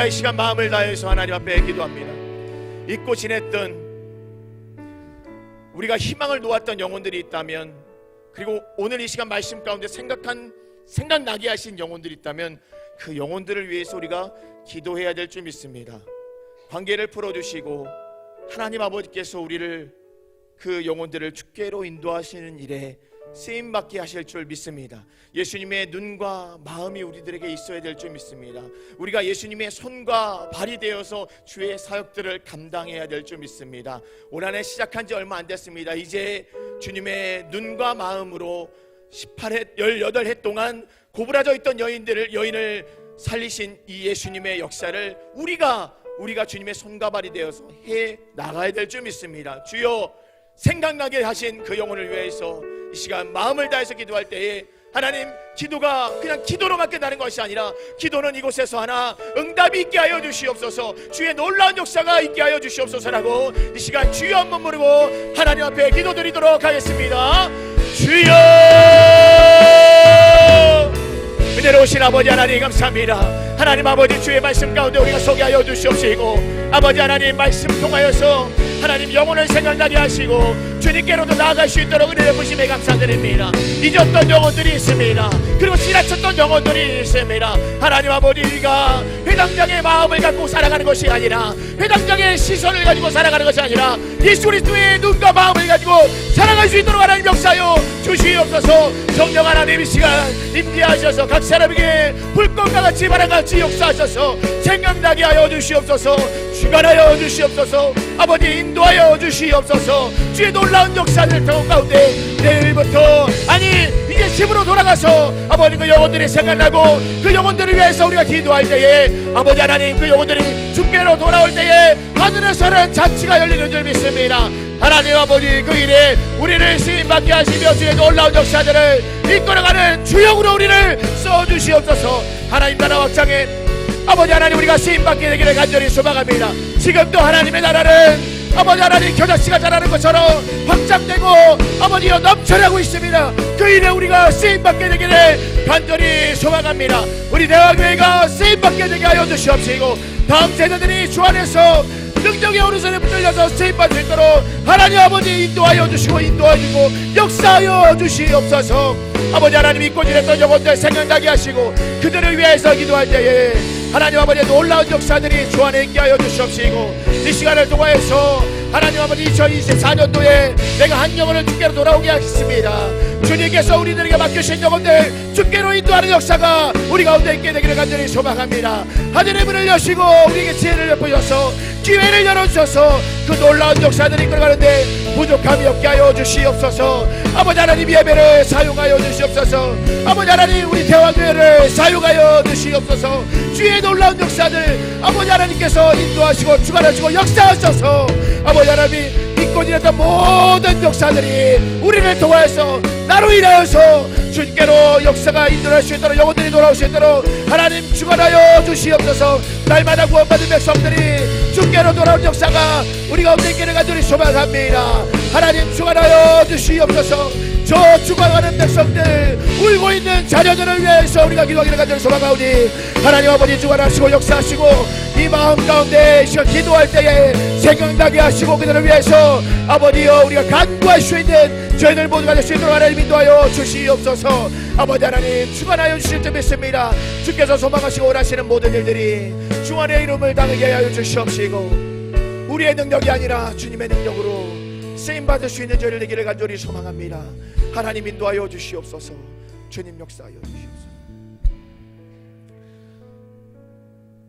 이 시간 마음을 다해서 하나님 앞에 기도합니다. 잊고 지냈던, 우리가 희망을 놓았던 영혼들이 있다면, 그리고 오늘 이 시간 말씀 가운데 생각나게 하신 영혼들이 있다면 그 영혼들을 위해서 우리가 기도해야 될 줄 믿습니다. 관계를 풀어주시고 하나님 아버지께서 우리를, 그 영혼들을 주께로 인도하시는 일에 쓰임받게 하실 줄 믿습니다. 예수님의 눈과 마음이 우리들에게 있어야 될 줄 믿습니다. 우리가 예수님의 손과 발이 되어서 주의 사역들을 감당해야 될 줄 믿습니다. 올 한해 시작한 지 얼마 안 됐습니다. 이제 주님의 눈과 마음으로 18해 18해 동안 고부라져 있던 여인을 살리신 이 예수님의 역사를 우리가 주님의 손과 발이 되어서 해 나가야 될 줄 믿습니다. 주여, 생각나게 하신 그 영혼을 위해서 이 시간 마음을 다해서 기도할 때에 하나님, 기도가 그냥 기도로만 끝나는 것이 아니라 기도는 이곳에서 하나 응답이 있게 하여 주시옵소서, 주의 놀라운 역사가 있게 하여 주시옵소서라고 이 시간 주여 한번 부르고 하나님 앞에 기도드리도록 하겠습니다. 주여, 은혜로우신 아버지 하나님 감사합니다. 하나님 아버지, 주의 말씀 가운데 우리가 소개하여 주시옵시고, 아버지 하나님 말씀 통하여서 하나님 영혼을 생각나게 하시고 주님께로도 나아갈 수 있도록 은혜를 부심에 감사드립니다. 잊었던 영혼들이 있습니다. 그리고 지나쳤던 영혼들이 있습니다. 하나님 아버지, 우리가 회당장의 마음을 갖고 살아가는 것이 아니라, 회당장의 시선을 가지고 살아가는 것이 아니라 예수 그리스도의 눈과 마음을 가지고 살아갈 수 있도록 하나님 역사하여 주시옵소서. 성령 하나님 이 시간 임재하셔서 각 사람에게 불꽃과 같이 바람같이 역사하셔서 생각나게 하여 주시옵소서. 주관하여 주시옵소서. 아버지, 인도하여 주시옵소서. 주의 놀라운 역사를 가운데 내일부터, 아니 이제 집으로 돌아가서 아버지 그 영혼들이 생각나고 그 영혼들을 위해서 우리가 기도할 때에 아버지 하나님, 그 영혼들이 주께로 돌아올 때에 하늘에서는 잔치가 열리는 줄 믿습니다. 하나님 아버지, 그 일에 우리를 쓰임받게 하시며 주의 놀라운 역사들을 이끌어가는 주역으로 우리를 써주시옵소서. 하나님 나라 확장에 아버지 하나님, 우리가 쓰임받게 되기를 간절히 소망합니다. 지금도 하나님의 나라는 아버지 하나님 겨자씨가 자라는 것처럼 확장되고 아버지여 넘쳐나고 있습니다. 그 일에 우리가 쓰임받게 되기를 간절히 소망합니다. 우리 대화교회가 쓰임받게 되게 하여 주시옵시고, 다음 세대들이 주 안에서 능력의 오른손에 붙들려서 쓰임받을 수 있도록 하나님 아버지 인도하여 주시고 역사하여 주시옵소서. 아버지 하나님, 잊고 지냈던 영혼들 생각나게 하시고 그들을 위해서 기도할 때에 하나님 아버지 놀라운 역사들이 주 안에 있게 하여 주시옵시고, 이 시간을 통하여서 하나님 아버지 2024년도에 내가 한 영혼을 주께로 돌아오게 하겠습니다. 주님께서 우리들에게 맡기신 영혼들 주께로 인도하는 역사가 우리 가운데 있게 되기를 간절히 소망합니다. 하늘의 문을 여시고 우리에게 지혜를 베푸셔서 기회를 열어주셔서 그 놀라운 역사들이 이끌어가는데 부족함이 없게 하여 주시옵소서. 아버지 하나님, 예배를 사용하여 주시옵소서. 아버지 하나님, 우리 대화교회를 사용하여 주시옵소서. 주의 놀라운 역사들 아버지 하나님께서 인도하시고 주관하시고 역사하셔서 아버지 하나님, 믿고 지냈던 모든 역사들이 우리를 통하여서 나로 인하여서 주님께로 역사가 인도할 수 있도록, 영혼들이 돌아올 수 있도록 하나님 주관하여 주시옵소서. 날마다 구원받은 백성들이 주께로 돌아온 역사가 우리 가운데 있기를 간절히 소망합니다. 하나님 주관하여 주시옵소서. 저 죽어가는 백성들, 울고 있는 자녀들을 위해서 우리가 기도하기를 간절히 소망하오니 하나님 아버지 주관하시고 역사하시고 이 마음 가운데 시간 기도할 때에 생각나게 하시고 그들을 위해서 아버지여 우리가 간구할 수 있는 저희들 모두가 될 수 있도록 하나님 인도하여 주시옵소서. 아버지 하나님 주관하여 주실 줄 믿습니다. 주께서 소망하시고 원하시는 모든 일들이 주 안의 이름을 당하게 하여 주시옵시고, 우리의 능력이 아니라 주님의 능력으로 쓰임받을 수 있는 저희를 되기를 간절히 소망합니다. 하나님 인도하여 주시옵소서. 주님 역사하여 주시옵소서.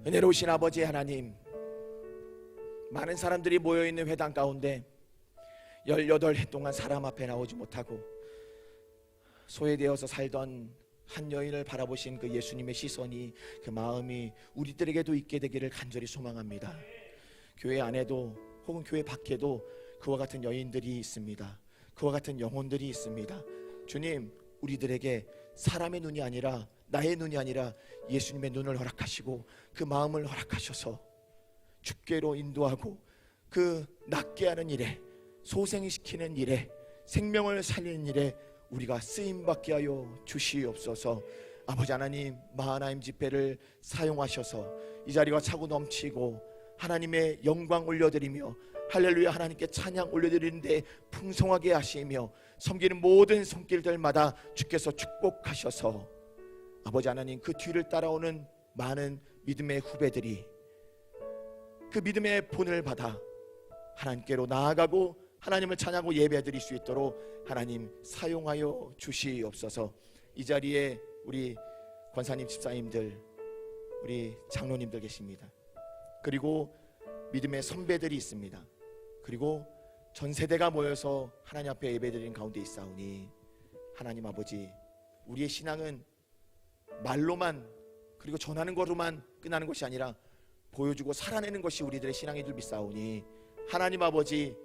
은혜로우신 아버지 하나님, 많은 사람들이 모여있는 회당 가운데 18해 동안 사람 앞에 나오지 못하고 소외되어서 살던 한 여인을 바라보신 그 예수님의 시선이, 그 마음이 우리들에게도 있게 되기를 간절히 소망합니다. 교회 안에도 혹은 교회 밖에도 그와 같은 여인들이 있습니다. 그와 같은 영혼들이 있습니다. 주님, 우리들에게 사람의 눈이 아니라, 나의 눈이 아니라 예수님의 눈을 허락하시고 그 마음을 허락하셔서 주께로 인도하고 그 낫게 하는 일에, 소생시키는 일에, 생명을 살리는 일에 우리가 쓰임받게 하여 주시옵소서. 아버지 하나님, 마하나임 집회를 사용하셔서 이 자리가 차고 넘치고 하나님의 영광 올려드리며 할렐루야 하나님께 찬양 올려드리는데 풍성하게 하시며 섬기는 모든 손길들마다 주께서 축복하셔서 아버지 하나님, 그 뒤를 따라오는 많은 믿음의 후배들이 그 믿음의 본을 받아 하나님께로 나아가고 하나님을 찬양하고 예배드릴 수 있도록 하나님 사용하여 주시옵소서. 이 자리에 우리 권사님, 집사님들, 우리 장로님들 계십니다. 그리고 믿음의 선배들이 있습니다. 그리고 전 세대가 모여서 하나님 앞에 예배드리는 가운데 있사오니 하나님 아버지, 우리의 신앙은 말로만 그리고 전하는 것으로만 끝나는 것이 아니라 보여주고 살아내는 것이 우리들의 신앙인 줄 믿사오니 하나님 아버지,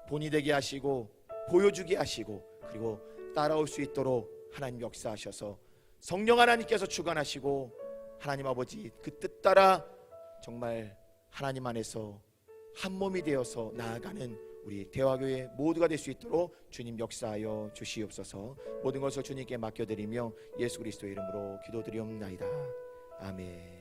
본이 되게 하시고 보여주게 하시고 그리고 따라올 수 있도록 하나님 역사하셔서 성령 하나님께서 주관하시고 하나님 아버지, 그 뜻 따라 정말 하나님 안에서 한 몸이 되어서 나아가는 우리 대화교회 모두가 될 수 있도록 주님 역사하여 주시옵소서. 모든 것을 주님께 맡겨드리며 예수 그리스도의 이름으로 기도드리옵나이다. 아멘.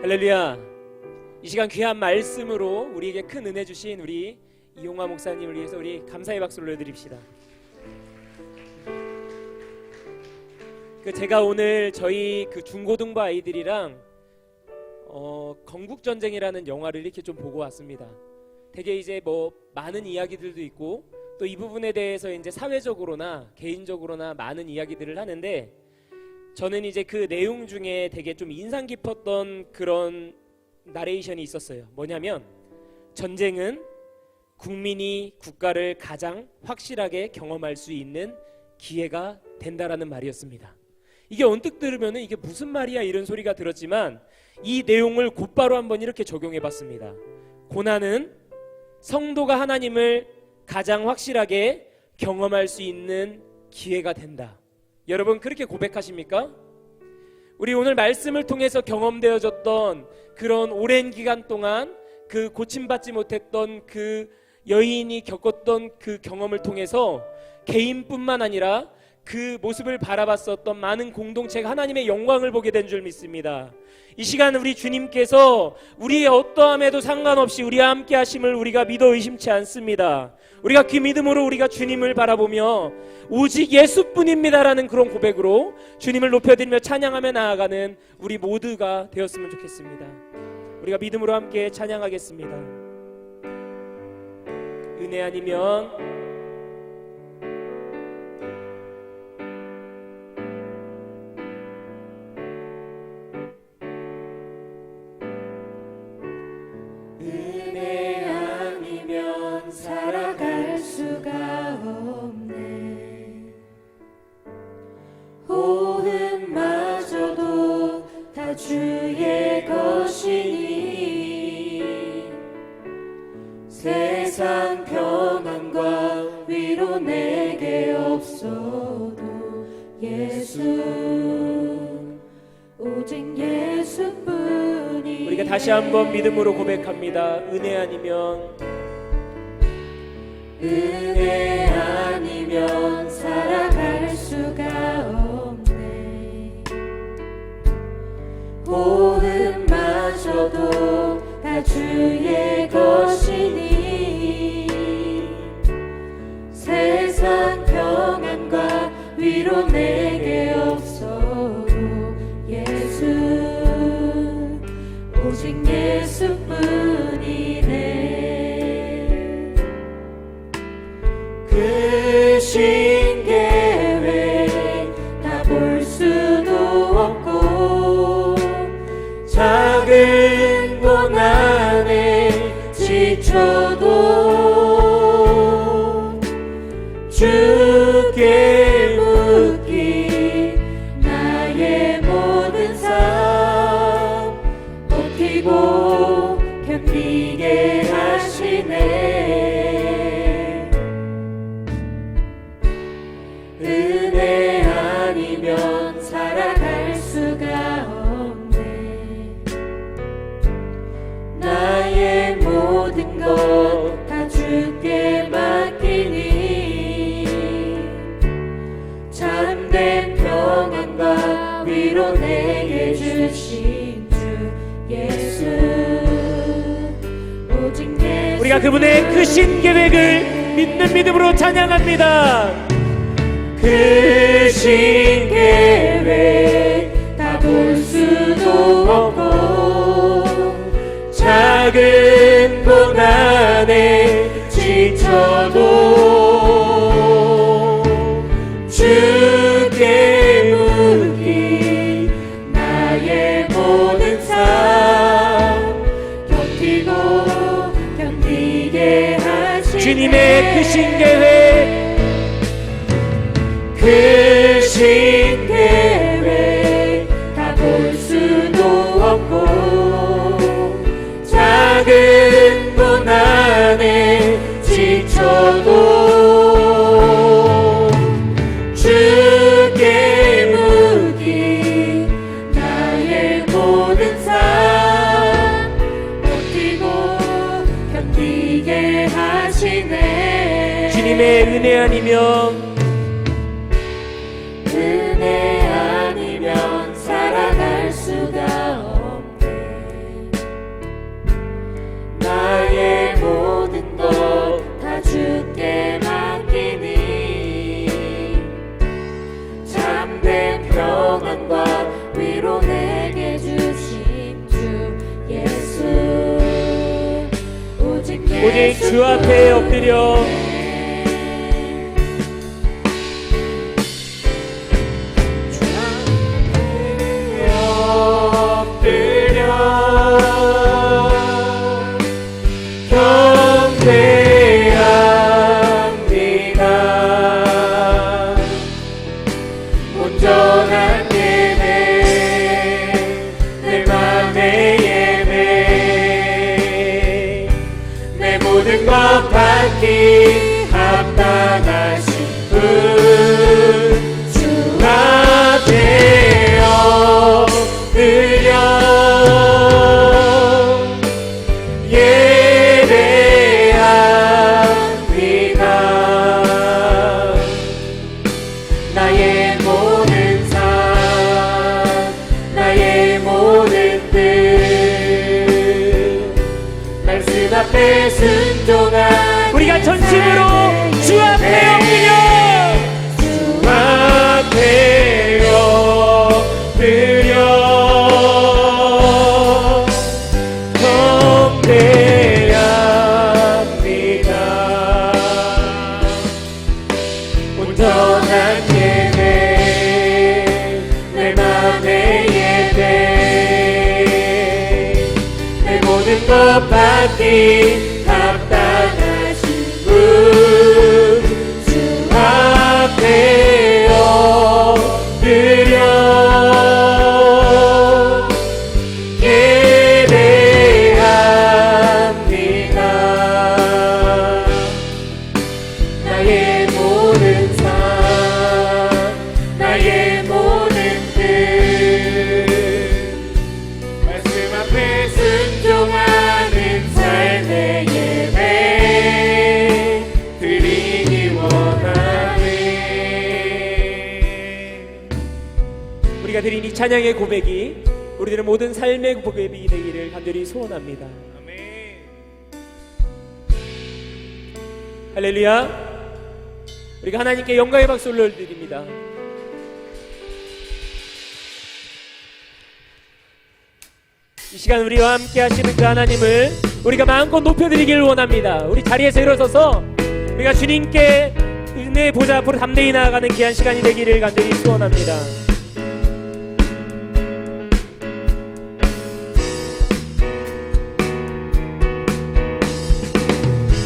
할렐루야. 이 시간 귀한 말씀으로 우리에게 큰 은혜 주신 우리 이용화 목사님을 위해서 우리 감사의 박수를 올려드립시다. 제가 오늘 저희 중고등부 아이들이랑 건국전쟁이라는 영화를 이렇게 좀 보고 왔습니다. 되게 이제 많은 이야기들도 있고 또 이 부분에 대해서 이제 사회적으로나 개인적으로나 많은 이야기들을 하는데, 저는 이제 그 내용 중에 되게 좀 인상 깊었던 그런 나레이션이 있었어요. 뭐냐면, 전쟁은 국민이 국가를 가장 확실하게 경험할 수 있는 기회가 된다라는 말이었습니다. 이게 언뜻 들으면 이게 무슨 말이야 이런 소리가 들었지만, 이 내용을 곧바로 한번 이렇게 적용해 봤습니다. 고난은 성도가 하나님을 가장 확실하게 경험할 수 있는 기회가 된다. 여러분 그렇게 고백하십니까? 우리 오늘 말씀을 통해서 경험되어졌던 그런 오랜 기간 동안 그 고침받지 못했던 그 여인이 겪었던 그 경험을 통해서 개인뿐만 아니라 그 모습을 바라봤었던 많은 공동체가 하나님의 영광을 보게 된 줄 믿습니다. 이 시간 우리 주님께서 우리의 어떠함에도 상관없이 우리와 함께 하심을 우리가 믿어 의심치 않습니다. 우리가 그 믿음으로 우리가 주님을 바라보며 오직 예수뿐입니다라는 그런 고백으로 주님을 높여드리며 찬양하며 나아가는 우리 모두가 되었으면 좋겠습니다. 우리가 믿음으로 함께 찬양하겠습니다. 은혜 아니면 살아갈 수가 없네. 호흡마저도 다 주의 것이니 세상 평안과 위로 내게 없어도 예수, 오직 예수뿐이. 우리가 다시 한번 믿음으로 고백합니다. 은혜 아니면 은혜 아니면 살아갈 수가 없네. 호흡마저도 다 주의 것이니 세상 평안과 위로 내게 없어도 예수, 오직 예수뿐이네. 그 신계획 다 볼 수도 없고 작은 고난에 지쳐도 주께 묻기 나의 모든 삶 버티고 견디게 하시네. 은혜 아니면 살아갈 수가 없네. 우리가 그분의 크신 계획을 믿는 믿음으로 찬양합니다. 크신 계획 다 볼 수도 없고 작은 고난에 지쳐도 주께 묻기 나의 모든 삶 견디고 견디게 하시네. 주님의 크신 계획 크신 계획 다 볼 수도 없고 작은 고난에 지쳐도 주께 묻기 나의 모든 삶 버티고 견디게 하시네. 주님의 은혜 아니면 은혜 아니면 살아갈 수가 없네. 나의 모든 것 다 주께 맡기니 참된 평안과 위로 내게 주신 주 예수 오직 주 앞에 엎드려 경배합니다. 온전한 예배 내 맘의 예배 내 모든 것 받기 합당하신 분 주 앞에 엎드려 나의 모든 삶 나의 모든 뜻 말씀 앞에 순종한 우리가 전심으로 주 앞에 엎드려 주 앞에 엎드려 경배합니다. 온전한 예배 내 맘의 예배 내 모든 것 받기 합당하신 분 주 앞에 엎드려 예배합니다. 나의 모든 삶 나의 모든 뜻 말씀 앞에 순종하는 삶의 예배 드리기 원하네. 우리가 드린 이 찬양의 고백이 우리들의 모든 삶의 고백이 되기를 간절히 소원합니다. 아멘. 할렐루야. 우리가 하나님께 영광의 박수를 올려드립니다. 이 시간 우리와 함께 하시는 그 하나님을 우리가 마음껏 높여드리기를 원합니다. 우리 자리에서 일어서서 우리가 주님께 은혜의 보좌 앞으로 담대히 나아가는 귀한 시간이 되기를 간절히 소원합니다.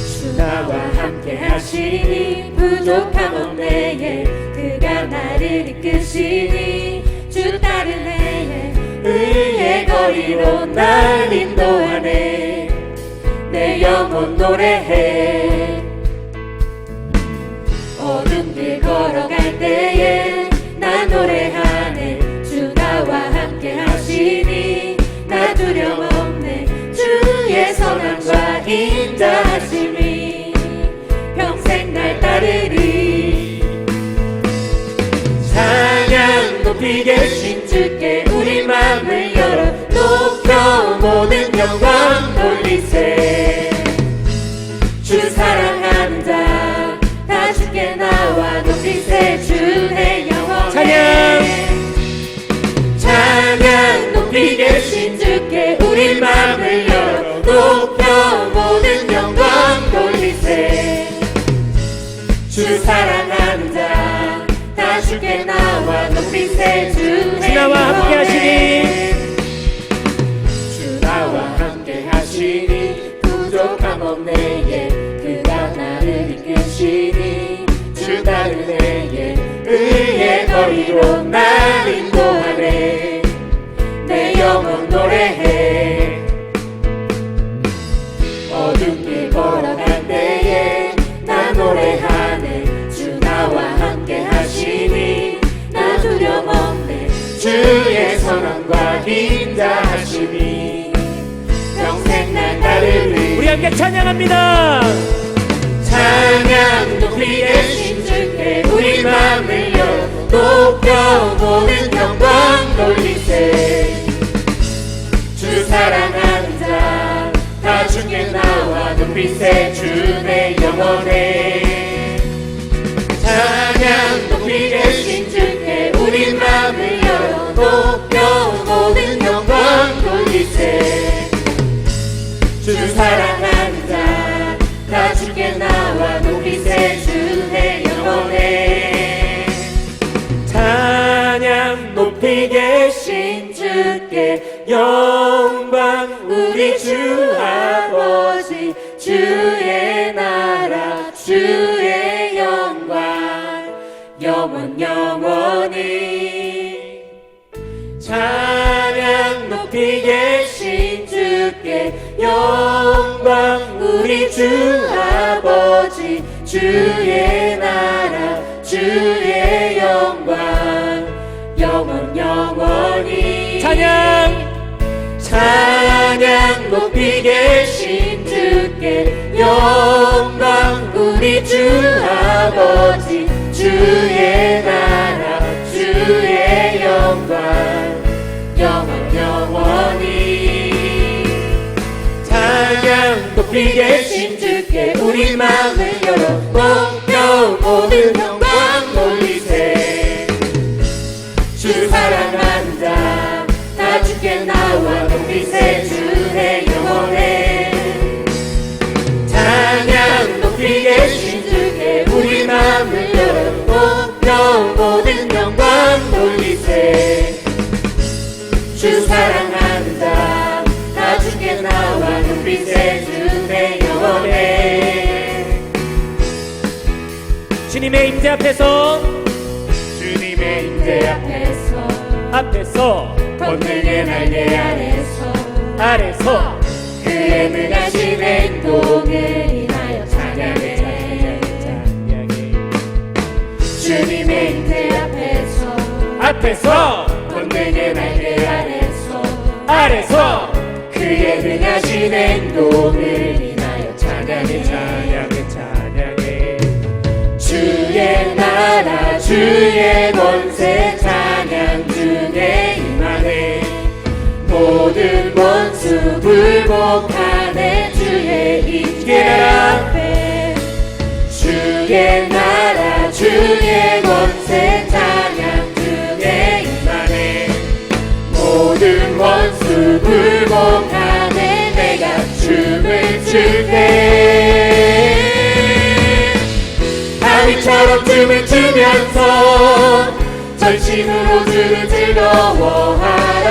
주 나와 함께 하시니 부족함 없네. 그가 나를 이끄시니 주 따르네. 의의 거리로 날 인도하네. 내 영혼 노래해. 어둠 길 걸어갈 때에 나 노래하네. 주 나와 함께 하시니 나 두려움 없네. 주의 선함과 인자하심이 평생 날 따르리. 찬양 높이 계신 주께 우리 맘을 열어 높여 모든 영광 돌리세. 주께 우리 맘을 열어 높여 모든 영광 돌리세. 주 사랑하는 자 다 주께 나와 높이세. 주 나와 함께 하시니 주 나와 함께 하시니 부족함 없네에 그가 나를 이끄시니 주 다른 애에 의의 거리로 날 인도하네. 내 영혼 노래해. 어둠 길 걸어갈 때에 나 노래하네. 주 나와 함께 하시니 나 두려움 없네. 주의 선함과 인자하심이 평생 날 따르리. 우리 함께 찬양합니다. 찬양 높이 계신 주께 우리 맘을 열어 높여 모든 영광 돌리세. 주 사랑하는 자 다 주께 나와 높이세. 주의 영혼에 찬양 높이 계신 주께 우리 맘을 열어 높여 모든 영광 돌리세. 주 사랑하는 자 다 주께 나와 높이세. 주의 영혼에 찬양 높이 계신 주께 영광 우리 주 아버지 주의 나라 주의 영광 영원 영원히. 찬양 높이 계신 주께 영광 우리 주 아버지 주의 나라 주의 영광 영원 영원히. 찬양 높이 계신 주께 영광 우리 주 아버지 주의 나라 주의 영광 영원 영원히. 찬양 높이 계신 주께 우리 마음을 열어 높여 모든 영광 돌리세. 주 사랑하는 자 다 주께 나와 높이세. 주의 영혼에 찬양 높이 계신 주께 우리 마음을 열어 높여 모든 영광 돌리세. 주 사랑하는 자 다 주께 나와 높이세. 주의 영혼에 주님의 임재 앞에서 주님의 임재 앞에서 권능의 날개 아래서 그의 능하신 행동을 인하여 찬양해. 주님의 임재 앞에서 권능의 날개 아래서 그의 능하신 행동을 인하여 찬양해. 주의 나라 주의 권세 찬양 중에 임하네. 모든 원수 불복하네. 주의 임재 앞에 주의 나라 주의 권세 찬양 중에 임하네. 모든 원수 불복하네. 내가 춤을 출때 다윗처럼 춤을 추면서 전심으로 주를 즐거워하라.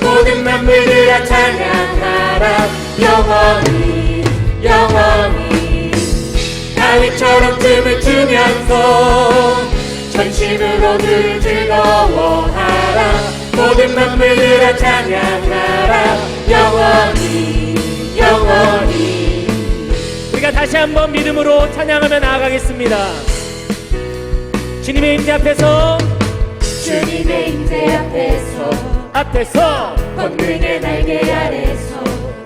모든 만물들아 찬양하라. 영원히 영원히. 다윗처럼 춤을 추면서 전심으로 주를 즐거워하라. 모든 만물들아 찬양하라. 영원히 영원히. 우리가 다시 한번 믿음으로 찬양하며 나아가겠습니다. 주님의 임재 앞에서 주님의 임재 앞에서 권능의 날개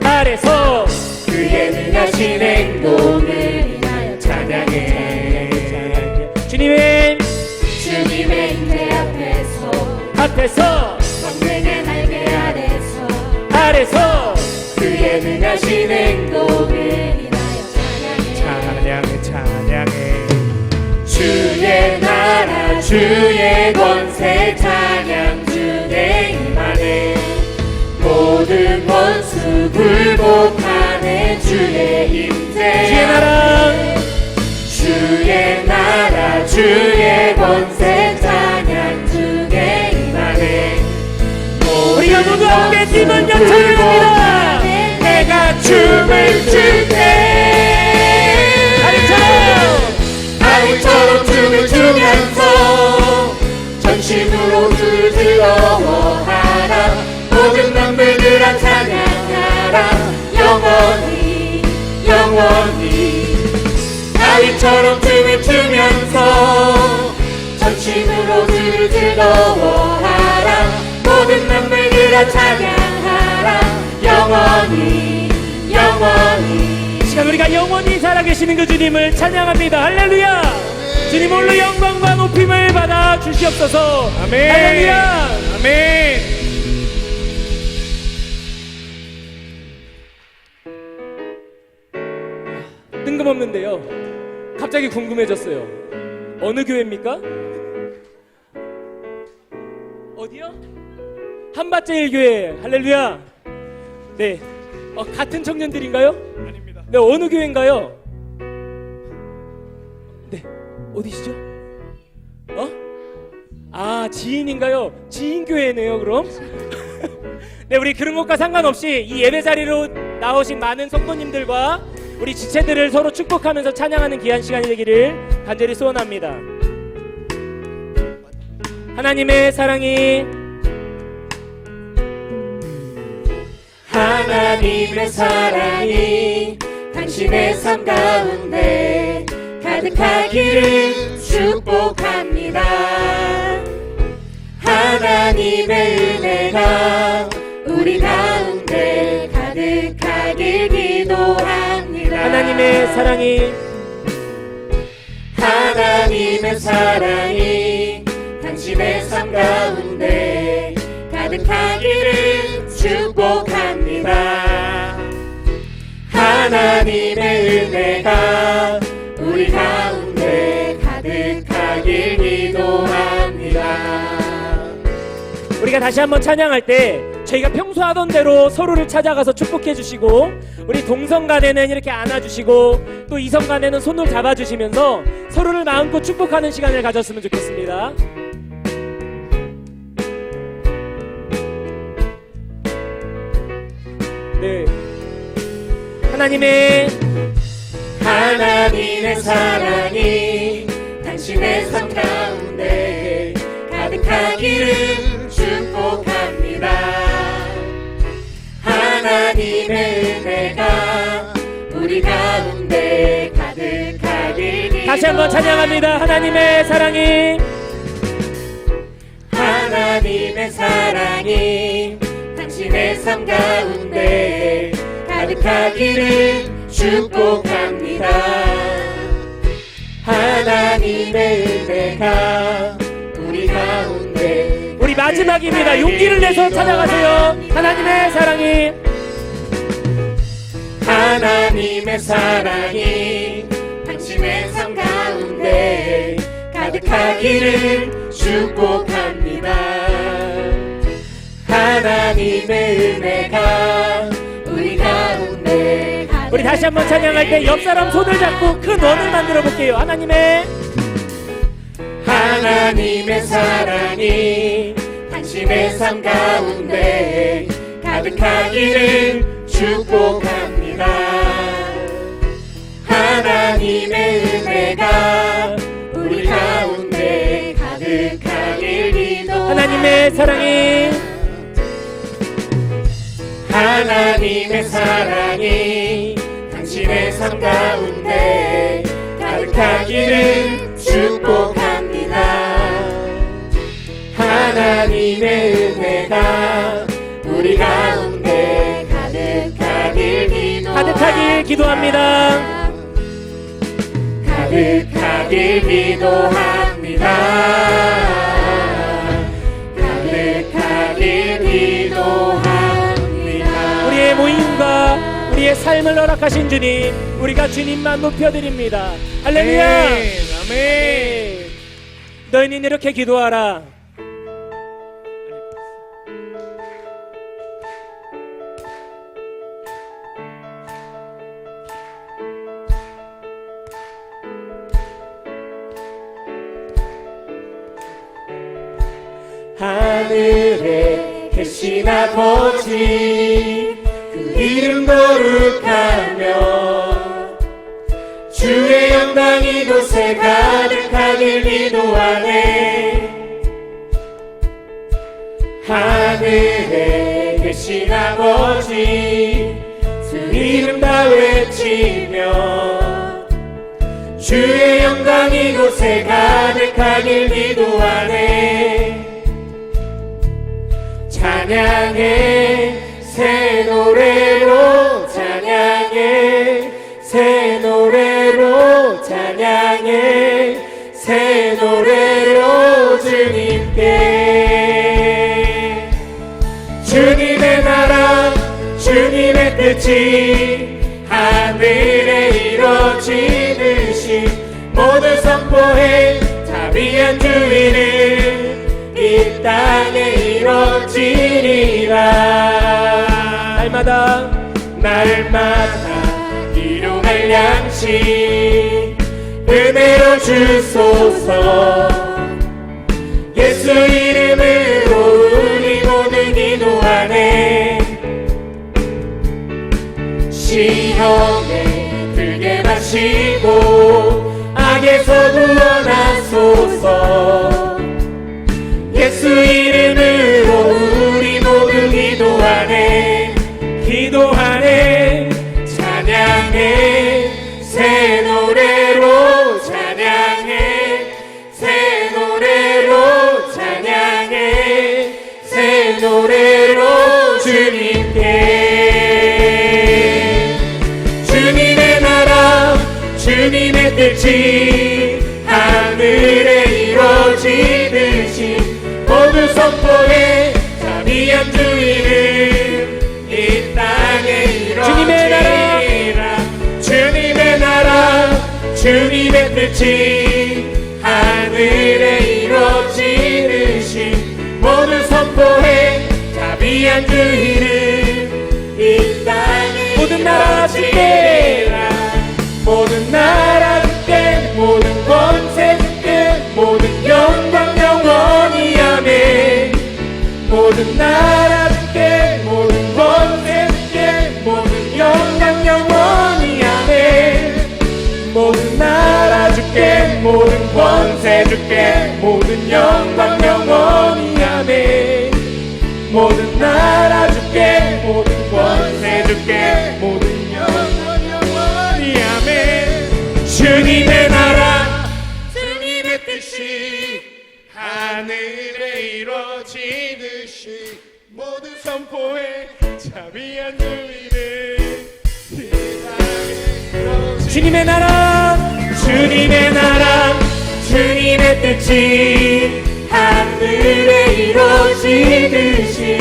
아래서 그의 능하신 행동을 인하여 찬양해. 주님의 임재 앞에서 권능의 날개 아래서 그의 능하신 행동을 인하여 찬양해. 주의 나라 주의 권세 찬양 중에 임하네. 모든 모든 원수 굴복하네. 주의 임재 주의 나라 주의 나라 주의 권세 찬양 중에 임하네. 우리가 모두 함께 팀을 찬양합니다. 내가 춤을 출때 다윗처럼 춤을 추면서 전심으로 주를 즐거워하라. 모든 만물들아 찬양하라. 영원히 영원히 다윗처럼 춤을 추면서 전심으로 주를 즐거워하라. 모든 만물들아 찬양하라. 영원히 영원히. 이 시간 우리가 영원히 살아계시는 그 주님을 찬양합니다. 할렐루야. 주님 홀로 영광과 높임을 받아 주시옵소서. 아멘. 할렐루야. 아멘. 뜬금없는데요, 갑자기 궁금해졌어요. 어느 교회입니까? 어디요? 한밭제일교회. 할렐루야. 네, 같은 청년들인가요? 아닙니다. 네, 어느 교회인가요? 네, 어디시죠? 지인인가요? 지인교회네요, 그럼? 네, 우리 그런 것과 상관없이 이 예배 자리로 나오신 많은 성도님들과 우리 지체들을 서로 축복하면서 찬양하는 귀한 시간이 되기를 간절히 소원합니다. 하나님의 사랑이 하나님의 사랑이 당신의 삶 가운데 가득하기를 축복합니다. 하나님의 은혜가 우리 가운데 가득하길 기도합니다. 하나님의 사랑이 하나님의 사랑이 당신의 삶 가운데 가득하기를 축복합니다. 하나님의 은혜가 우리 가운데 가득하길 기도합니다. 우리가 다시 한번 찬양할 때 저희가 평소 하던 대로 서로를 찾아가서 축복해 주시고, 우리 동성 간에는 이렇게 안아주시고, 또 이성 간에는 손을 잡아주시면서 서로를 마음껏 축복하는 시간을 가졌으면 좋겠습니다. 네, 하나님의 사랑이 당신의 삶 가운데 가득하기를 축복합니다. 하나님의 은혜가 우리 가운데 가득하길 다시 한번 찬양합니다. 하나님의 사랑이 하나님의 사랑이 당신의 삶 가운데 가득하기를 축복합니다. 하나님의 은혜가 우리 가운데. 우리 마지막입니다. 용기를 내서 찾아가세요. 하나님의 사랑이 하나님의 사랑이 당신의 삶 가운데 가득하기를 축복합니다. 하나님의 은혜가 우리 가운데. 우리 다시 한번 찬양할 때 옆 사람 손을 잡고 큰 원을 만들어 볼게요. 하나님의 사랑이 당신의 삶 가운데 가득하기를 축복합니다. 하나님의 은혜가 우리 가운데 가득하길 기도합니다. 하나님의 사랑이 하나님의 사랑이 당신의 삶 가운데 가득하기를 축복합니다. 하나님의 은혜가 우리 가운데 가득하길 기도합니다. 가득하길 기도합니다. 가득하길 기도합니다. 우리의 모임과 우리의 삶을 허락하신 주님, 우리가 주님만 높여드립니다. 할렐루야. 아멘. 너희는 이렇게 기도하라. 하늘에 계신 아버지 그 이름 거룩하며 주의 영광 이곳에 가득하길 기도하네. 하늘에 계신 아버지 그 이름 다 외치며 주의 영광 이곳에 가득하길 기도하네. 찬양해 새 노래로 찬양해 새 노래로 찬양해 새 노래로 주님께. 주님의 나라 주님의 뜻이 하늘에 이루어지듯이 모두 선포해 자비한 주 이름 이 땅에 이루어지리라. 날마다 일용할 양식 은혜로 주소서. 예수 이름으로 우리 모두 기도하네. 시험에 들게 마시고 악에서 구원하소서. 예수 이름으로 우리 모두 기도하네. 기도하네. 찬양해 새 노래로 찬양해 새 노래로 찬양해 새 노래로 주님께. 주님의 나라 주님의 뜻이 하늘에 이루어지듯이 모두 선포해 자비한 주 이름 이 땅에 이루어지리라. 주님의 나라 주님의 뜻이 하늘에 이루어지듯이 모두 선포해 자비한 주 이름 이 땅에 모든 나라 주께 모든 나라 주께 모든 권세 주께 모든 영광 영원히 아멘. 모든 나라 주께 모든 권세 주께 모든 영광 영원히 아멘. 모든 나라 주께 모든 권세 주께 모든 영광 영원히 아멘. 모든 나라 주께 모든 권세 주께 모든 영광 영원히 아멘. 주님의 나라 주님의 뜻이 하늘에 이루어지듯이 모두 선포해 자비한 주 이름 이 땅에 이루어지리라. 주님의 나라 주님의 나라 주님의 뜻이 하늘에 이루어지듯이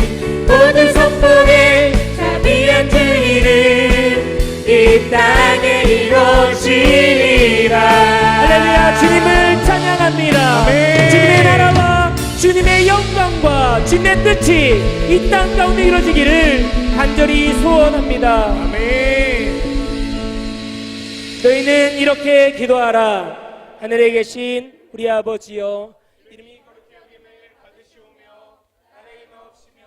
모두 선포해 자비한 주 이름 이 땅에 이루어지리라. 할렐루야. 주님을 찬양합니다. 아멘. 주님의 나라와 주님의 영광과 주님의 뜻이 이 땅 가운데 이루어지기를 간절히 소원합니다. 아멘. 너희는 이렇게 기도하라. 하늘에 계신 우리 아버지여 이름이 거룩히 여김을 받으시오며 나라의 마옵시며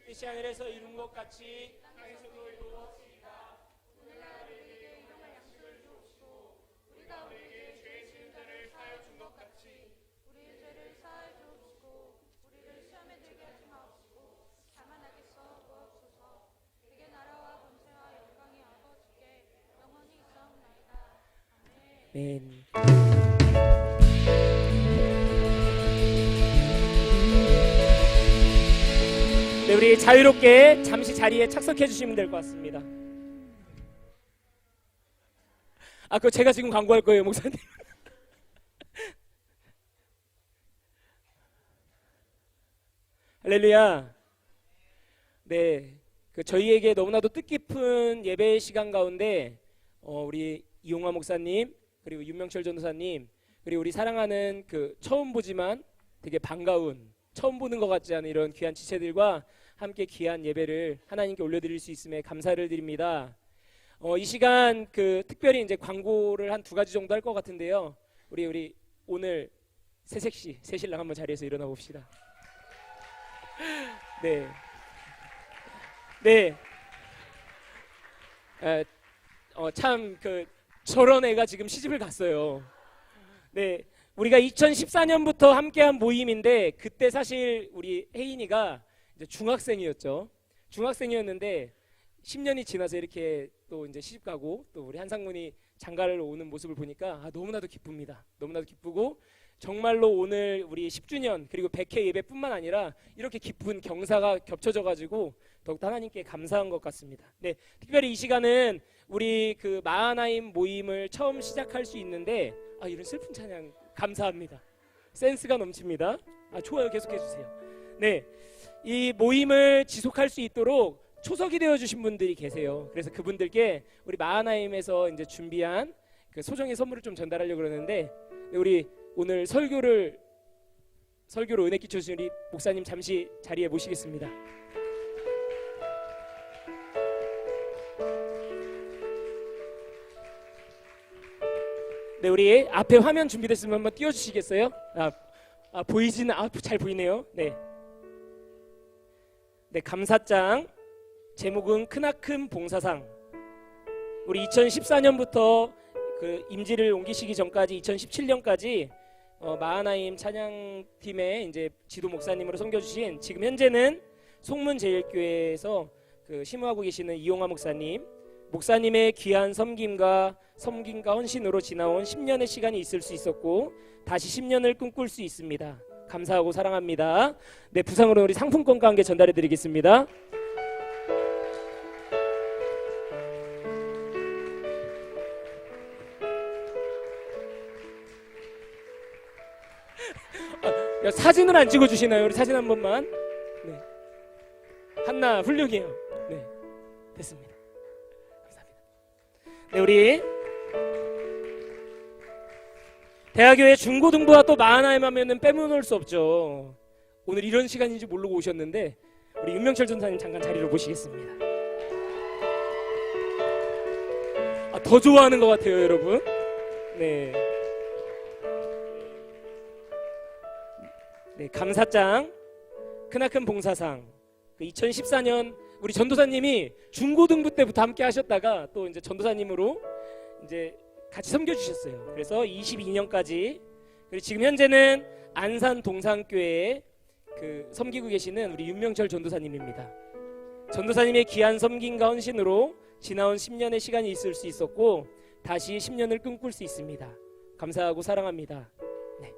뜻이 하늘에서 이룬 것 같이 땅에서도 이루어지이다. 오늘날 우리에게 일용할 양식을 주옵시고 우리가 우리에게 죄 지은 자를 사하여 준 것 같이 우리의 죄를 사하여 주옵시고 우리를 시험에 들게 하지 마옵시고 다만 악에서 구하옵소서. 그게 나라와 권세와 영광이 아버지께 영원히 있사옵나이다. 아멘. 네, 우리 자유롭게 잠시 자리에 착석해 주시면 될 것 같습니다. 아, 그거 제가 지금 광고할 거예요, 목사님. 할렐루야. 네, 저희에게 너무나도 뜻깊은 예배 시간 가운데 우리 이용화 목사님 그리고 윤명철 전도사님 그리고 우리 사랑하는 처음 보지만 되게 반가운 처음 보는 것 같지 않은 이런 귀한 지체들과 함께 귀한 예배를 하나님께 올려드릴 수 있음에 감사를 드립니다. 이 시간 특별히 이제 광고를 한 2가지 정도 할 것 같은데요. 우리 오늘 새색시 새신랑 한번 자리에서 일어나 봅시다. 네. 네. 참 저런 애가 지금 시집을 갔어요. 네. 우리가 2014년부터 함께한 모임인데 그때 사실 우리 혜인이가 이제 중학생이었죠. 중학생이었는데 10년이 지나서 이렇게 또 이제 시집 가고 또 우리 한상문이 장가를 오는 모습을 보니까 너무나도 기쁩니다. 너무나도 기쁘고 정말로 오늘 우리 10주년 그리고 100회 예배뿐만 아니라 이렇게 기쁜 경사가 겹쳐져 가지고 더욱 하나님께 감사한 것 같습니다. 네, 특별히 이 시간은 우리 마하나임 모임을 처음 시작할 수 있는데 이런 슬픈 찬양 감사합니다. 센스가 넘칩니다. 좋아요, 계속해 주세요. 네, 이 모임을 지속할 수 있도록 초석이 되어 주신 분들이 계세요. 그래서 그분들께 우리 마하나임에서 이제 준비한 소정의 선물을 좀 전달하려고 그러는데 우리 오늘 설교로 은혜 끼쳐 주신 우리 목사님 잠시 자리에 모시겠습니다. 네, 우리 앞에 화면 준비됐으면 한번 띄워주시겠어요? 보이지는 잘 보이네요. 네, 감사장 제목은 크나큰 봉사상. 우리 2014년부터 임지를 옮기시기 전까지 2017년까지 마하나임 찬양팀의 이제 지도 목사님으로 섬겨주신 지금 현재는 송문제일교회에서 심우하고 계시는 이용화 목사님의 귀한 섬김과 헌신으로 지나온 10년의 시간이 있을 수 있었고 다시 10년을 꿈꿀 수 있습니다. 감사하고 사랑합니다. 네, 부상으로 우리 상품권과 함께 전달해 드리겠습니다. 사진을 안 찍어주시나요? 우리 사진 한 번만. 네. 한나 훌륭해요. 네, 됐습니다. 감사합니다. 네, 우리 대학교의 중고등부와 또 마하나임 하면은 빼놓을 수 없죠. 오늘 이런 시간인지 모르고 오셨는데 우리 윤명철 전사님 잠깐 자리로 모시겠습니다. 더 좋아하는 것 같아요, 여러분. 네. 네, 감사장 크나큰 봉사상 2014년 우리 전도사님이 중고등부 때부터 함께 하셨다가 또 이제 전도사님으로 이제 같이 섬겨주셨어요. 그래서 22년까지 그리고 지금 현재는 안산 동산교회에 섬기고 계시는 우리 윤명철 전도사님입니다. 전도사님의 귀한 섬김과 헌신으로 지나온 10년의 시간이 있을 수 있었고 다시 10년을 꿈꿀 수 있습니다. 감사하고 사랑합니다. 네.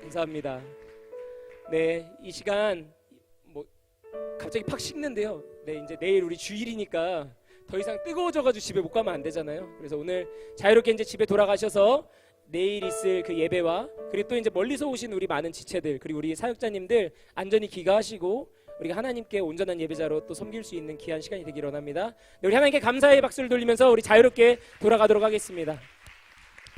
감사합니다. 네, 이 시간 갑자기 팍 식는데요. 네, 이제 내일 우리 주일이니까 더 이상 뜨거워져가지고 집에 못 가면 안 되잖아요. 그래서 오늘 자유롭게 이제 집에 돌아가셔서 내일 있을 예배와 그리고 또 이제 멀리서 오신 우리 많은 지체들 그리고 우리 사역자님들 안전히 귀가하시고 우리가 하나님께 온전한 예배자로 또 섬길 수 있는 귀한 시간이 되기를 원합니다. 네, 우리 하나님께 감사의 박수를 돌리면서 우리 자유롭게 돌아가도록 하겠습니다.